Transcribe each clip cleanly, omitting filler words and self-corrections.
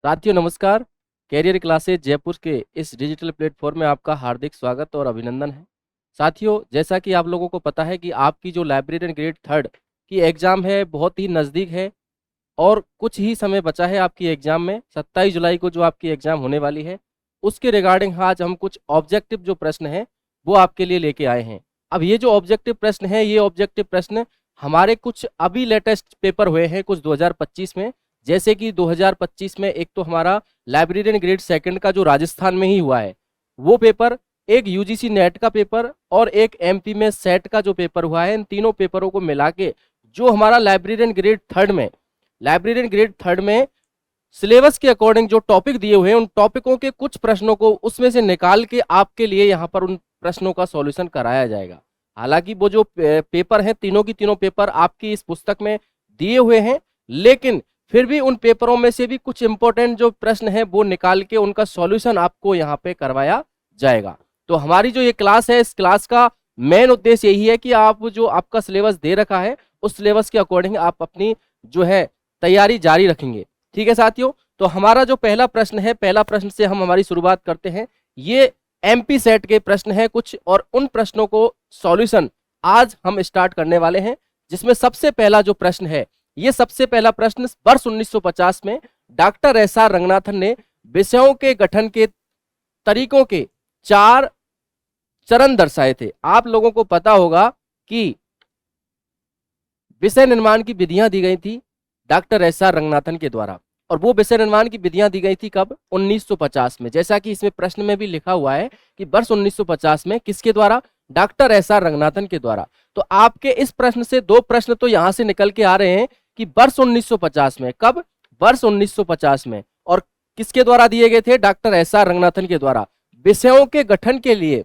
साथियों नमस्कार। Career classes Jaipur के इस डिजिटल प्लेटफॉर्म में आपका हार्दिक स्वागत और अभिनंदन है। साथियों, जैसा कि आप लोगों को पता है कि आपकी जो लाइब्रेरियन ग्रेड थर्ड की एग्ज़ाम है बहुत ही नज़दीक है और कुछ ही समय बचा है आपकी एग्ज़ाम में। 27 जुलाई को जो आपकी एग्ज़ाम होने वाली है उसके रिगार्डिंग आज हम कुछ ऑब्जेक्टिव जो प्रश्न हैं वो आपके लिए लेके आए हैं। अब ये जो ऑब्जेक्टिव प्रश्न है, ये ऑब्जेक्टिव प्रश्न हमारे कुछ अभी लेटेस्ट पेपर हुए हैं कुछ 2025 में। जैसे कि 2025 में एक तो हमारा लाइब्रेरियन ग्रेड सेकंड का जो राजस्थान में ही हुआ है वो पेपर, एक यूजीसी नेट का पेपर और एक एमपी में सेट का जो पेपर हुआ है, इन तीनों पेपरों को मिला के जो हमारा लाइब्रेरियन ग्रेड थर्ड में सिलेबस के अकॉर्डिंग जो टॉपिक दिए हुए हैं उन टॉपिकों के कुछ प्रश्नों को उसमें से निकाल के आपके लिए यहाँ पर उन प्रश्नों का सॉल्यूशन कराया जाएगा। हालांकि वो जो पेपर हैं तीनों की तीनों पेपर आपकी इस पुस्तक में दिए हुए हैं, लेकिन फिर भी उन पेपरों में से भी कुछ इंपॉर्टेंट जो प्रश्न है वो निकाल के उनका सॉल्यूशन आपको यहाँ पे करवाया जाएगा। तो हमारी जो ये क्लास है, इस क्लास का मेन उद्देश्य यही है कि आप जो आपका सिलेबस दे रखा है उस सिलेबस के अकॉर्डिंग आप अपनी जो है तैयारी जारी रखेंगे। ठीक है साथियों, तो हमारा जो पहला प्रश्न है, पहला प्रश्न से हम हमारी शुरुआत करते हैं। ये एमपी सेट के प्रश्न है कुछ, और उन प्रश्नों को सॉल्यूशन आज हम स्टार्ट करने वाले हैं। जिसमें सबसे पहला जो प्रश्न है, ये सबसे पहला प्रश्न वर्ष 1950 में डॉक्टर एसआर रंगनाथन ने विषयों के गठन के तरीकों के 4 चरण दर्शाए थे। आप लोगों को पता होगा कि विषय निर्माण की विधियां दी गई थी डॉक्टर एसआर रंगनाथन के द्वारा, और वो विषय निर्माण की विधियां दी गई थी कब? 1950 में। जैसा कि इसमें प्रश्न में भी लिखा हुआ है कि वर्ष 1950 में किसके द्वारा? डॉक्टर एसआर रंगनाथन के द्वारा। तो आपके इस प्रश्न से 2 प्रश्न तो यहां से निकल के आ रहे हैं कि वर्ष 1950 में, कब? वर्ष 1950 में, और किसके द्वारा दिए गए थे? डॉक्टर एसआर रंगनाथन के द्वारा। विषयों के गठन के लिए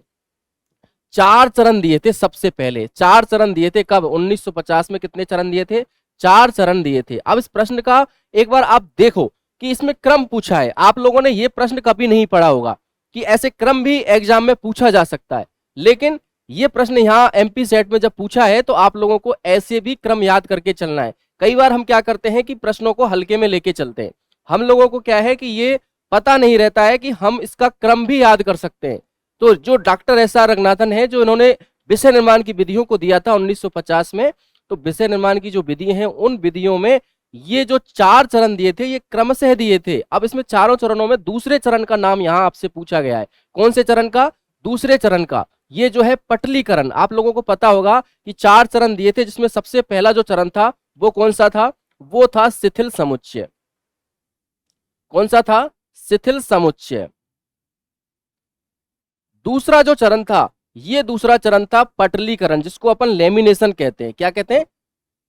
4 चरण दिए थे। सबसे पहले 4 चरण दिए थे। कब? 1950 में कितने चरण दिए थे? 4 चरण दिए थे। अब इस प्रश्न का एक बार आप देखो कि इसमें क्रम पूछा है। आप लोगों ने ये प्रश्न कभी नहीं पढ़ा होगा कि ऐसे क्रम भी एग्जाम में पूछा जा सकता है, लेकिन ये प्रश्न यहाँ एमपी सेट में जब पूछा है तो आप लोगों को ऐसे भी क्रम याद करके चलना है। कई बार हम क्या करते हैं कि प्रश्नों को हल्के में लेके चलते हैं। हम लोगों को क्या है कि ये पता नहीं रहता है कि हम इसका क्रम भी याद कर सकते हैं। तो जो डॉक्टर एसआर रंगनाथन है, जो इन्होंने विषय निर्माण की विधियों को दिया था 1950 में, तो विषय निर्माण की जो विधि हैं उन विधियों में ये जो 4 चरण दिए थे ये क्रमशः दिए थे। अब इसमें चारों चरणों में दूसरे चरण का नाम यहां आपसे पूछा गया है। कौन से चरण का? दूसरे चरण का। ये जो है पटलीकरण। आप लोगों को पता होगा कि 4 चरण दिए थे, जिसमें सबसे पहला जो चरण था वो कौन सा था? वो था शिथिल समुच्चय। कौन सा था? शिथिल समुच्चय। दूसरा जो चरण था, ये दूसरा चरण था पटलीकरण, जिसको अपन लेमिनेशन कहते हैं। क्या कहते हैं?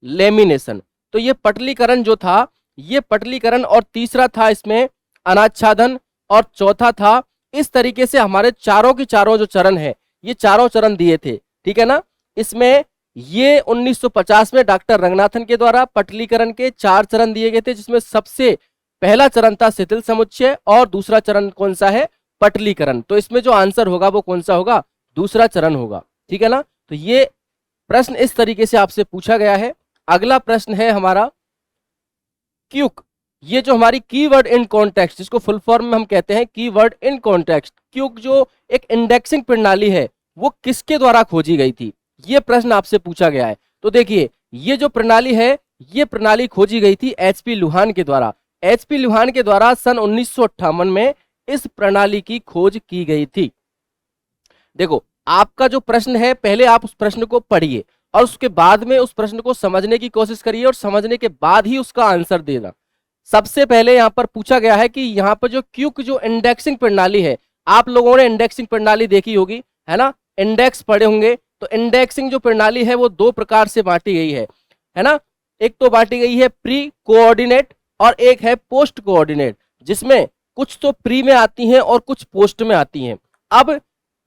लेमिनेशन। तो ये पटलीकरण जो था, ये पटलीकरण, और तीसरा था इसमें अनाच्छादन, और चौथा था। इस तरीके से हमारे चारों की चारों जो चरण है ये चारों चरण दिए थे। ठीक है ना? इसमें ये 1950 में डॉक्टर रंगनाथन के द्वारा पटलीकरण के 4 चरण दिए गए थे, जिसमें सबसे पहला चरण था शिथिल समुच्चय और दूसरा चरण कौन सा है? पटलीकरण। तो इसमें जो आंसर होगा वो कौन सा होगा? दूसरा चरण होगा। ठीक है ना? तो ये प्रश्न इस तरीके से आपसे पूछा गया है। अगला प्रश्न है हमारा क्यूक। ये जो हमारी कीवर्ड इन कॉन्टेक्स्ट, जिसको फुल फॉर्म में हम कहते हैं कीवर्ड इन कॉन्टेक्स्ट, क्यूक जो एक इंडेक्सिंग प्रणाली है वो किसके द्वारा खोजी गई थी? ये प्रश्न आपसे पूछा गया है। तो देखिए, ये जो प्रणाली है ये प्रणाली खोजी गई थी एचपी लुहान के द्वारा। एचपी लुहान के द्वारा सन 1958 में इस प्रणाली की खोज की गई थी। देखो, आपका जो प्रश्न है पहले आप उस प्रश्न को पढ़िए और उसके बाद में उस प्रश्न को समझने की कोशिश करिए, और समझने के बाद ही उसका आंसर देना। सबसे पहले यहां पर पूछा गया है कि यहां पर जो क्यूक जो इंडेक्सिंग प्रणाली है, आप लोगों ने इंडेक्सिंग प्रणाली देखी होगी, है ना? इंडेक्स पढ़े होंगे। तो इंडेक्सिंग जो प्रणाली है वो 2 प्रकार से बांटी गई है ना? एक तो बांटी गई है प्री कोऑर्डिनेट और एक है पोस्ट कोऑर्डिनेट, जिसमें कुछ तो प्री में आती हैं और कुछ पोस्ट में आती हैं। अब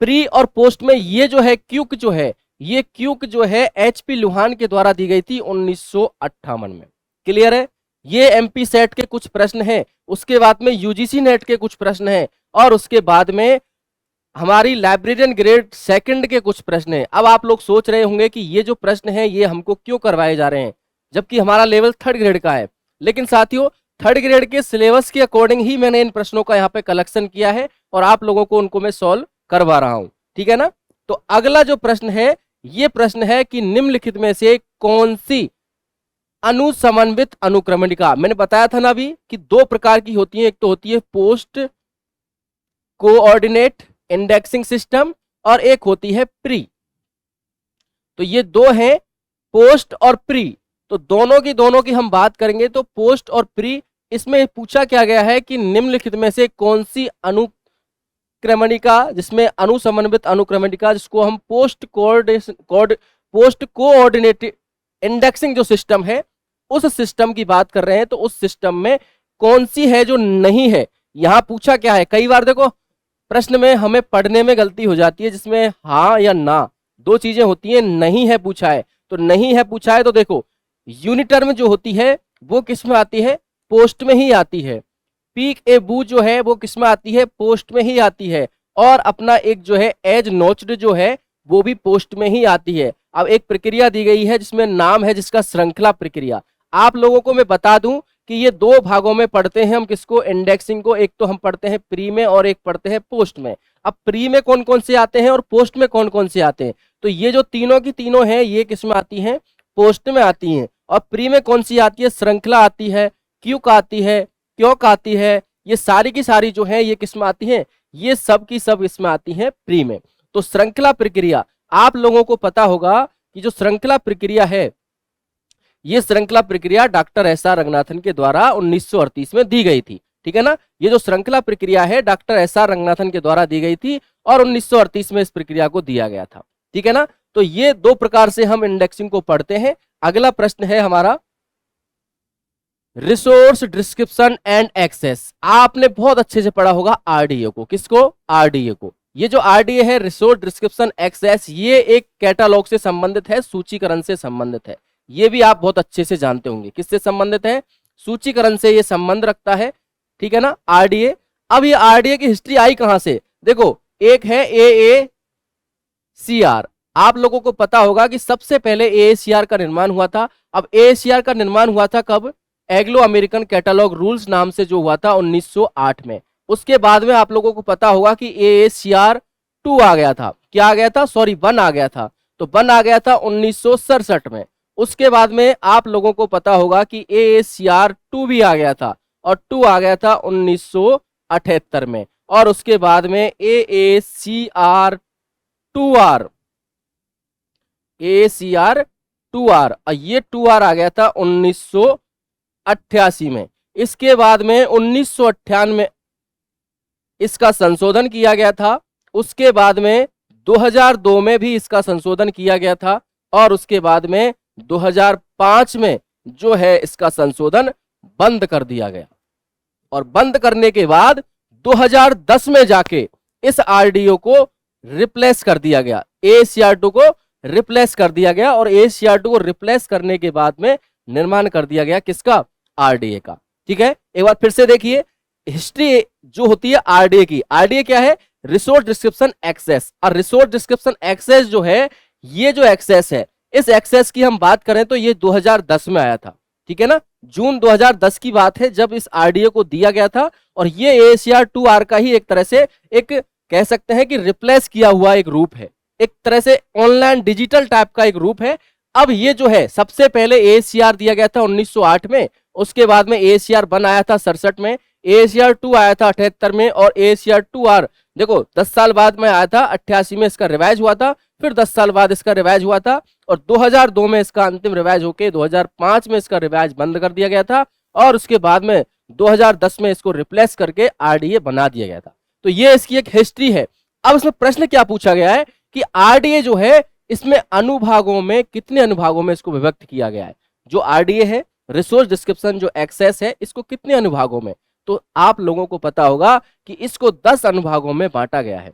प्री और पोस्ट में ये जो है क्यूक जो है, ये क्यूक जो है एचपी लुहान के द्वारा दी गई थी 1958 में। क्लियर है? ये एमपी सेट के कुछ प्रश्न हैं, उसके बाद में यूजीसी नेट के कुछ प्रश्न हैं, और उसके बाद में हमारी लाइब्रेरियन ग्रेड सेकंड के कुछ प्रश्न हैं। अब आप लोग सोच रहे होंगे कि ये जो प्रश्न है ये हमको क्यों करवाए जा रहे हैं, जबकि हमारा लेवल 3rd ग्रेड का है। लेकिन साथियों, थर्ड ग्रेड के सिलेबस के अकॉर्डिंग ही मैंने इन प्रश्नों का यहाँ पे कलेक्शन किया है और आप लोगों को उनको मैं सॉल्व करवा रहा हूं, ठीक है ना। तो अगला जो प्रश्न है, ये प्रश्न है कि निम्नलिखित में से कौन सी अनुसमन्वित अनुक्रमणिका, मैंने बताया था ना अभी कि दो प्रकार की होती है, एक तो होती है पोस्ट कोऑर्डिनेट इंडेक्सिंग सिस्टम और एक होती है प्री। तो ये दो हैं, पोस्ट और प्री। तो दोनों की हम बात करेंगे तो पोस्ट और प्री। इसमें पूछा क्या गया है कि निम्नलिखित में से कौन सी अनुक्रमणिका, जिसमें अनुसमन्वित अनुक्रमणिका, जिसको हम पोस्ट कोऑर्डिनेट इंडेक्सिंग जो सिस्टम है उस सिस्टम की बात कर रहे हैं, तो उस सिस्टम में कौन सी है जो नहीं है। यहां पूछा क्या है, कई बार देखो प्रश्न में हमें पढ़ने में गलती हो जाती है, जिसमें हाँ या ना दो चीजें होती हैं। नहीं है पूछा है, तो नहीं है पूछा है तो देखो यूनिट टर्म जो होती है वो किस में आती है, पोस्ट में ही आती है। पीक ए बू जो है वो किस में आती है, पोस्ट में ही आती है। और अपना एक जो है एज नोच्ड जो है वो भी पोस्ट में ही आती है। अब एक प्रक्रिया दी गई है जिसमें नाम है जिसका श्रृंखला प्रक्रिया। आप लोगों को मैं बता दूं कि ये दो भागों में पढ़ते हैं हम किसको, इंडेक्सिंग को। एक तो हम पढ़ते हैं प्री में और एक पढ़ते हैं पोस्ट में। अब प्री में कौन कौन से आते हैं और पोस्ट में कौन कौन से आते हैं, तो ये जो तीनों की तीनों हैं ये किस में आती हैं, पोस्ट में आती हैं। और प्री में कौन सी आती है, श्रृंखला आती है, क्यूक आती है, क्योंक आती है, ये सारी की सारी जो है ये किस में आती है, ये सब की सब इसमें आती हैं प्री में। तो श्रृंखला प्रक्रिया आप लोगों को पता होगा कि जो श्रृंखला प्रक्रिया है, ये श्रृंखला प्रक्रिया डॉक्टर एस.आर. रंगनाथन के द्वारा 1938 में दी गई थी, ठीक है ना। ये जो श्रृंखला प्रक्रिया है डॉक्टर एस.आर. रंगनाथन के द्वारा दी गई थी और 1938 में इस प्रक्रिया को दिया गया था, ठीक है ना। तो ये दो प्रकार से हम इंडेक्सिंग को पढ़ते हैं। अगला प्रश्न है हमारा रिसोर्स डिस्क्रिप्शन एंड एक्सेस। आपने बहुत अच्छे से पढ़ा होगा आरडीए को, किसको, आरडीए को। ये जो आरडीए है रिसोर्स डिस्क्रिप्शन एक्सेस, ये एक कैटालॉग से संबंधित है, सूचीकरण से संबंधित है। ये भी आप बहुत अच्छे से जानते होंगे किससे संबंधित है, सूचीकरण से ये संबंध रखता है, ठीक है ना, आरडीए। अब ये आरडीए की हिस्ट्री आई कहां से, देखो एक है एएसीआर। आप लोगों को पता होगा कि सबसे पहले एएसीआर का निर्माण हुआ था। अब एएसीआर का निर्माण हुआ था कब, एंग्लो अमेरिकन कैटालॉग रूल्स नाम से जो हुआ था 1908 में। उसके बाद में आप लोगों को पता होगा कि एएसीआर 2 आ गया था, क्या आ गया था, सॉरी 1 आ गया था। तो 1 आ गया था 1967 में। उसके बाद में आप लोगों को पता होगा कि एएसीआर 2 भी आ गया था और 2 आ गया था 1978 में। और उसके बाद में एएसीआर 2R, एएसीआर 2R, ये 2R आ गया था 1988 में। इसके बाद में 1998 में इसका संशोधन किया गया था। उसके बाद में 2002 में भी इसका संशोधन किया गया था और उसके बाद में 2005 में जो है इसका संशोधन बंद कर दिया गया। और बंद करने के बाद 2010 में जाके इस आरडीओ को रिप्लेस कर दिया गया, एएसीआर 2 को रिप्लेस कर दिया गया। और एएसीआर 2 को रिप्लेस करने के बाद में निर्माण कर दिया गया किसका, आरडीए का, ठीक है। एक बार फिर से देखिए हिस्ट्री जो होती है आरडीए की। आरडीए क्या है, रिसोर्स डिस्क्रिप्शन एक्सेस। और रिसोर्स डिस्क्रिप्शन एक्सेस जो है, ये जो एक्सेस है, इस एक्सेस की हम बात करें तो ये 2010 में आया था, ठीक है ना। जून 2010 की बात है जब इस आरडीए को दिया गया था। और ये एएसीआर 2R का ही एक तरह से एक कह सकते हैं कि रिप्लेस किया हुआ एक रूप है, एक तरह से ऑनलाइन डिजिटल टाइप का एक रूप है। अब ये जो है सबसे पहले एएसीआर दिया गया था 1908 में, उसके बाद में एएसीआर 1 आया था 67 में, एएसीआर 2 आया था 78 में और एएसीआर 2R देखो 10 साल बाद में आया था, 88 में इसका रिवाइज हुआ था, फिर 10 साल बाद इसका रिवाइज हुआ था और 2002 में इसका अंतिम रिवाइज होके 2005 में इसका रिवाइज बंद कर दिया गया था और उसके बाद में 2010 में इसको रिप्लेस करके आरडीए बना दिया गया था। तो ये इसकी एक हिस्ट्री है। अब इसमें प्रश्न क्या पूछा गया है कि आरडीए जो है इसमें अनुभागों में कितने अनुभागों में इसको विभक्त किया गया है। जो आरडीए है रिसोर्स डिस्क्रिप्शन जो एक्सेस है इसको कितने अनुभागों में, तो आप लोगों को पता होगा कि इसको 10 अनुभागों में बांटा गया है।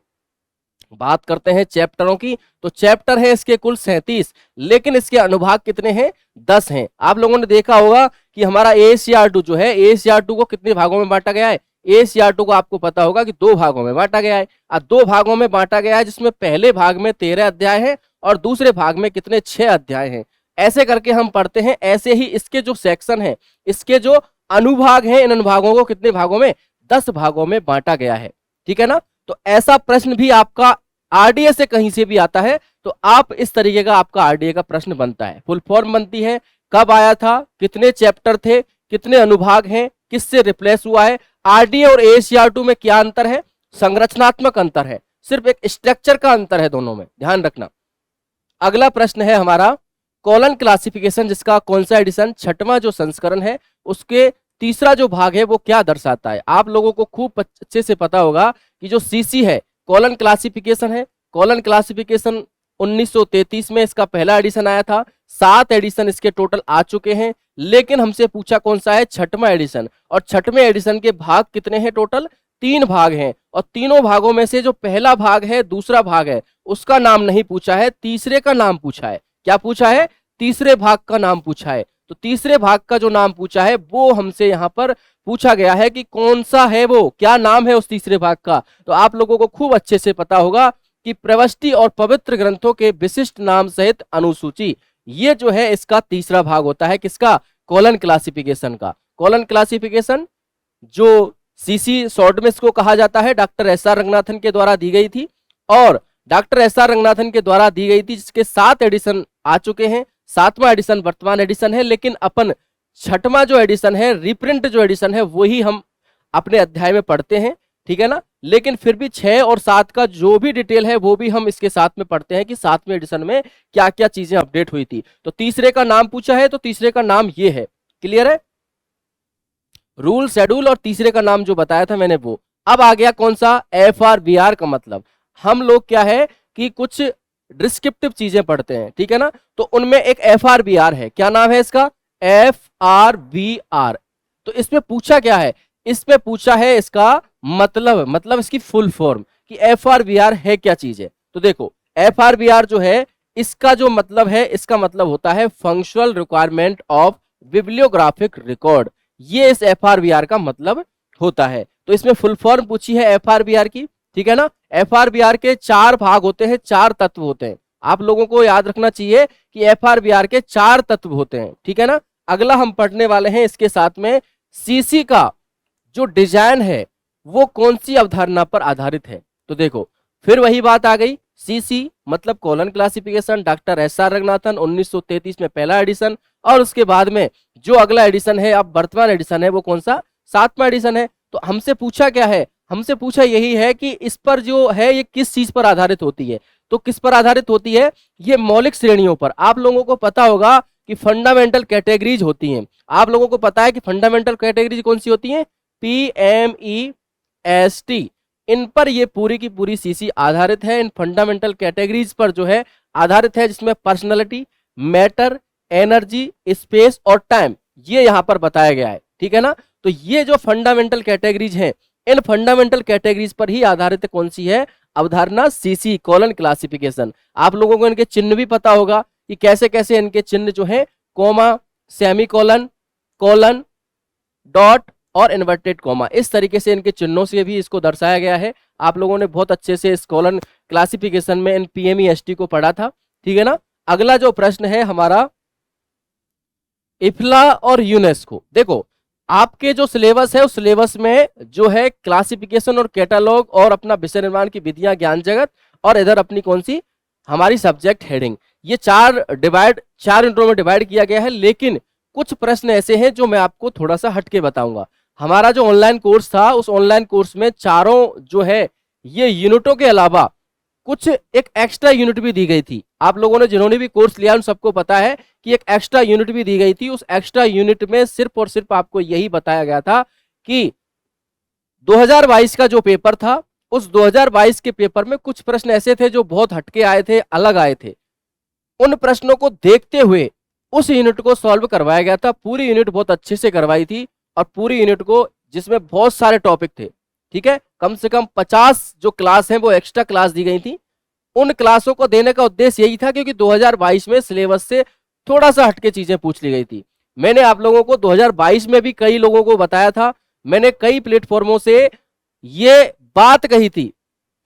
बात करते हैं चैप्टरों की, तो चैप्टर है इसके कुल 37, लेकिन इसके अनुभाग कितने हैं, 10 हैं। आप लोगों ने देखा होगा कि हमारा एएसीआर 2 जो है, एएसीआर 2 को कितने भागों में बांटा गया है, एएसीआर 2 को आपको पता होगा कि 2 भागों में बांटा गया है। 2 भागों में बांटा गया है जिसमें पहले भाग में 13 अध्याय हैं और दूसरे भाग में कितने 6 अध्याय हैं। ऐसे करके हम पढ़ते हैं। ऐसे ही इसके जो सेक्शन है, इसके जो अनुभाग हैं, इन अनुभागों को कितने भागों में, 10 भागों में बांटा गया है। ठीक है ना। तो ऐसा प्रश्न भी आपका आरडीए से कहीं से भी आता है तो आप इस तरीके का आपका आरडीए का प्रश्न बनता है। फुल फॉर्म बनती है, कब आया था, कितने चैप्टर थे, कितने अनुभाग हैं, किससे रिप्लेस हुआ है, आरडीए और एएससीआर2 में क्या अंतर है, संरचनात्मक अंतर है, सिर्फ एक स्ट्रक्चर का अंतर है दोनों में, ध्यान रखना। अगला प्रश्न है हमारा कॉलन क्लासिफिकेशन, जिसका कौन सा एडिशन, छठवां जो संस्करण है उसके तीसरा जो भाग है वो क्या दर्शाता है। आप लोगों को खूब अच्छे से पता होगा कि जो सीसी है कॉलन क्लासिफिकेशन है। कॉलन क्लासिफिकेशन 1933 में इसका पहला एडिशन आया था, 7 एडिशन इसके टोटल आ चुके हैं, लेकिन हमसे पूछा कौन सा है, छठवां एडिशन। और छठवें एडिशन के भाग कितने हैं, टोटल 3 भाग हैं, और तीनों भागों में से जो पहला भाग है, दूसरा भाग है, उसका नाम नहीं पूछा है, तीसरे का नाम पूछा है। क्या पूछा है, तीसरे भाग का नाम पूछा है। तो तीसरे भाग का जो नाम पूछा है वो हमसे यहाँ पर पूछा गया है कि कौन सा है वो, क्या नाम है उस तीसरे भाग का। तो आप लोगों को खूब अच्छे से पता होगा कि प्रवष्टि और पवित्र ग्रंथों के विशिष्ट नाम सहित अनुसूची, ये जो है इसका तीसरा भाग होता है, किसका, कॉलन क्लासिफिकेशन का। कॉलन क्लासिफिकेशन जो सीसी शॉर्ट में इसको कहा जाता है, डॉक्टर एस.आर. रंगनाथन के द्वारा दी गई थी, और डॉक्टर एस.आर. रंगनाथन के द्वारा दी गई थी, जिसके 7 एडिशन आ चुके हैं। 7वां एडिशन वर्तमान एडिशन है, लेकिन अपन छठवां जो एडिशन है, रिप्रिंट जो एडिशन है, वही हम अपने अध्याय में पढ़ते हैं। ठीक है ना। लेकिन फिर भी 6 और 7 का जो भी डिटेल है वो भी हम इसके साथ में पढ़ते हैं कि 7वें एडिशन में क्या क्या चीजें अपडेट हुई थी। तो तीसरे का नाम पूछा है, तो तीसरे का नाम ये है, क्लियर है, रूल शेड्यूल, और तीसरे का नाम जो बताया था मैंने वो। अब आ गया कौन सा, FRBR का मतलब हम लोग क्या है कि कुछ डिस्क्रिप्टिव चीजें पढ़ते हैं। ठीक है ना। तो उनमें एक FRBR है, क्या नाम है इसका, FRBR। तो इसमें पूछा क्या है, इसमें पूछा है इसका मतलब इसकी फुल फॉर्म कि FRBR है क्या चीज है। तो देखो FRBR जो है इसका जो मतलब है, इसका मतलब होता है functional requirement of bibliographic record, ये इस FRBR का मतलब होता है। तो इसमें फुल फॉर्म पूछी है FRBR की। ठीक है ना। FRBR के 4 भाग होते हैं, 4 तत्व होते हैं। आप लोगों को याद रखना चाहिए कि FRBR के 4 तत्व होते हैं। ठीक है ना। अगला हम पढ़ने वाले हैं इसके साथ में सीसी का जो डिजाइन है वो कौन सी अवधारणा पर आधारित है। तो देखो फिर वही बात आ गई, सीसी मतलब colon classification, doctor SR. Ranganathan 1933 में पहला एडिशन, और उसके बाद में जो अगला एडिशन है, अब वर्तमान एडिशन है, वो कौन सा, 7वां एडिशन है। तो हमसे पूछा क्या है, हमसे पूछा यही है कि इस पर जो है ये किस चीज पर आधारित होती है। तो किस पर आधारित होती है, ये मौलिक श्रेणियों पर। आप लोगों को पता होगा कि फंडामेंटल कैटेगरीज होती हैं। आप लोगों को पता है कि फंडामेंटल कैटेगरीज कौन सी होती हैं, PMEST, इन पर ये पूरी की पूरी सीसी आधारित है। इन फंडामेंटल कैटेगरीज पर जो है आधारित है, जिसमें पर्सनैलिटी, मैटर, एनर्जी, स्पेस और टाइम, ये यहां पर बताया गया है। ठीक है ना। तो ये जो फंडामेंटल कैटेगरीज हैं, इन फंडामेंटल कैटेगरीज पर ही आधारित कौन सी है, अवधारणा सीसी कॉलन क्लासिफिकेशन। आप लोगों को इनके चिन्ह भी पता होगा कि कैसे कैसे इनके चिन्ह जो है, कोमा, सेमीकोलन, कोलन, डॉट और इन्वर्टेड कोमा, इस तरीके से इनके चिन्हों से भी इसको दर्शाया गया है। आप लोगों ने बहुत अच्छे से इस कॉलन क्लासिफिकेशन में इन PMEST को पढ़ा था। ठीक है ना। अगला जो प्रश्न है हमारा इफ्ला और यूनेस्को। देखो आपके जो सिलेबस है उस सिलेबस में जो है क्लासिफिकेशन और कैटालॉग और अपना विषय निर्माण की विधियां, ज्ञान जगत, और इधर अपनी कौन सी हमारी सब्जेक्ट हेडिंग, ये 4 यूनिटों में डिवाइड किया गया है। लेकिन कुछ प्रश्न ऐसे हैं जो मैं आपको थोड़ा सा हटके बताऊंगा। हमारा जो ऑनलाइन कोर्स था, उस ऑनलाइन कोर्स में चारों जो है ये यूनिटों के अलावा कुछ एक एक्स्ट्रा यूनिट भी दी गई थी। आप लोगों ने जिन्होंने भी कोर्स लिया उन सबको पता है कि एक एक्स्ट्रा यूनिट भी दी गई थी। उस एक्स्ट्रा यूनिट में सिर्फ और सिर्फ आपको यही बताया गया था कि 2022 का जो पेपर था, उस 2022 के पेपर में कुछ प्रश्न ऐसे थे जो बहुत हटके आए थे, अलग आए थे। उन प्रश्नों को देखते हुए उस यूनिट को सॉल्व करवाया गया था। पूरी यूनिट बहुत अच्छे से करवाई थी, और पूरी यूनिट को जिसमें बहुत सारे टॉपिक थे, ठीक है, कम से कम 50 जो क्लास हैं वो एक्स्ट्रा क्लास दी गई थी। उन क्लासों को देने का उद्देश्य यही था क्योंकि 2022 में सिलेबस से थोड़ा सा हटके चीजें पूछ ली गई थी। मैंने आप लोगों को 2022 में भी कई लोगों को बताया था, मैंने कई प्लेटफॉर्मों से ये बात कही थी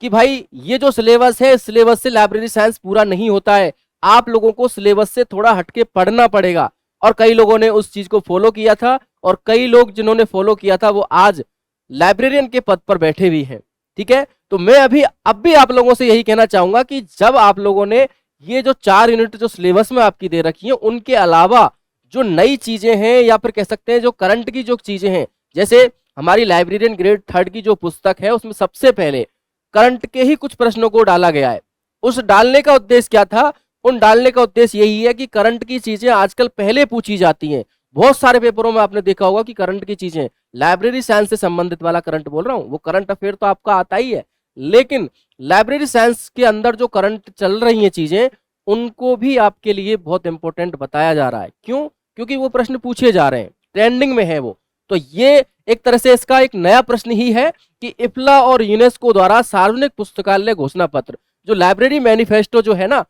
कि भाई ये जो सिलेबस है, सिलेबस से लाइब्रेरी साइंस पूरा नहीं होता है, आप लोगों को सिलेबस से थोड़ा हटके पढ़ना पड़ेगा। और कई लोगों ने उस चीज को फॉलो किया था और कई लोग जिन्होंने फॉलो किया था वो आज लाइब्रेरियन के पद पर बैठे भी हैं। ठीक है, तो मैं अब भी आप लोगों से यही कहना चाहूंगा कि जब आप लोगों ने ये जो 4 यूनिट जो सिलेबस में आपकी दे रखी है उनके अलावा जो नई चीजें हैं या फिर कह सकते हैं जो करंट की जो चीजें हैं, जैसे हमारी लाइब्रेरियन ग्रेड 3 की जो पुस्तक है उसमें सबसे पहले करंट के ही कुछ प्रश्नों को डाला गया है। उस डालने का उद्देश्य क्या था? उन डालने का उद्देश्य यही है कि करंट की चीजें आजकल पहले पूछी जाती हैं। बहुत सारे पेपरों में आपने देखा होगा कि करंट की चीजें, लाइब्रेरी साइंस से संबंधित वाला करंट बोल रहा हूं, वो करंट अफेयर तो आपका आता ही है, लेकिन लाइब्रेरी साइंस के अंदर जो करंट चल रही हैं चीजें उनको भी आपके लिए बहुत इंपॉर्टेंट बताया जा रहा है। क्यों? क्योंकि वो प्रश्न पूछे जा रहे हैं, ट्रेंडिंग में है वो। तो ये एक तरह से इसका एक नया प्रश्न ही है कि इफ्ला और यूनेस्को द्वारा सार्वजनिक पुस्तकालय घोषणा पत्र, जो लाइब्रेरी मैनिफेस्टो जो है ना,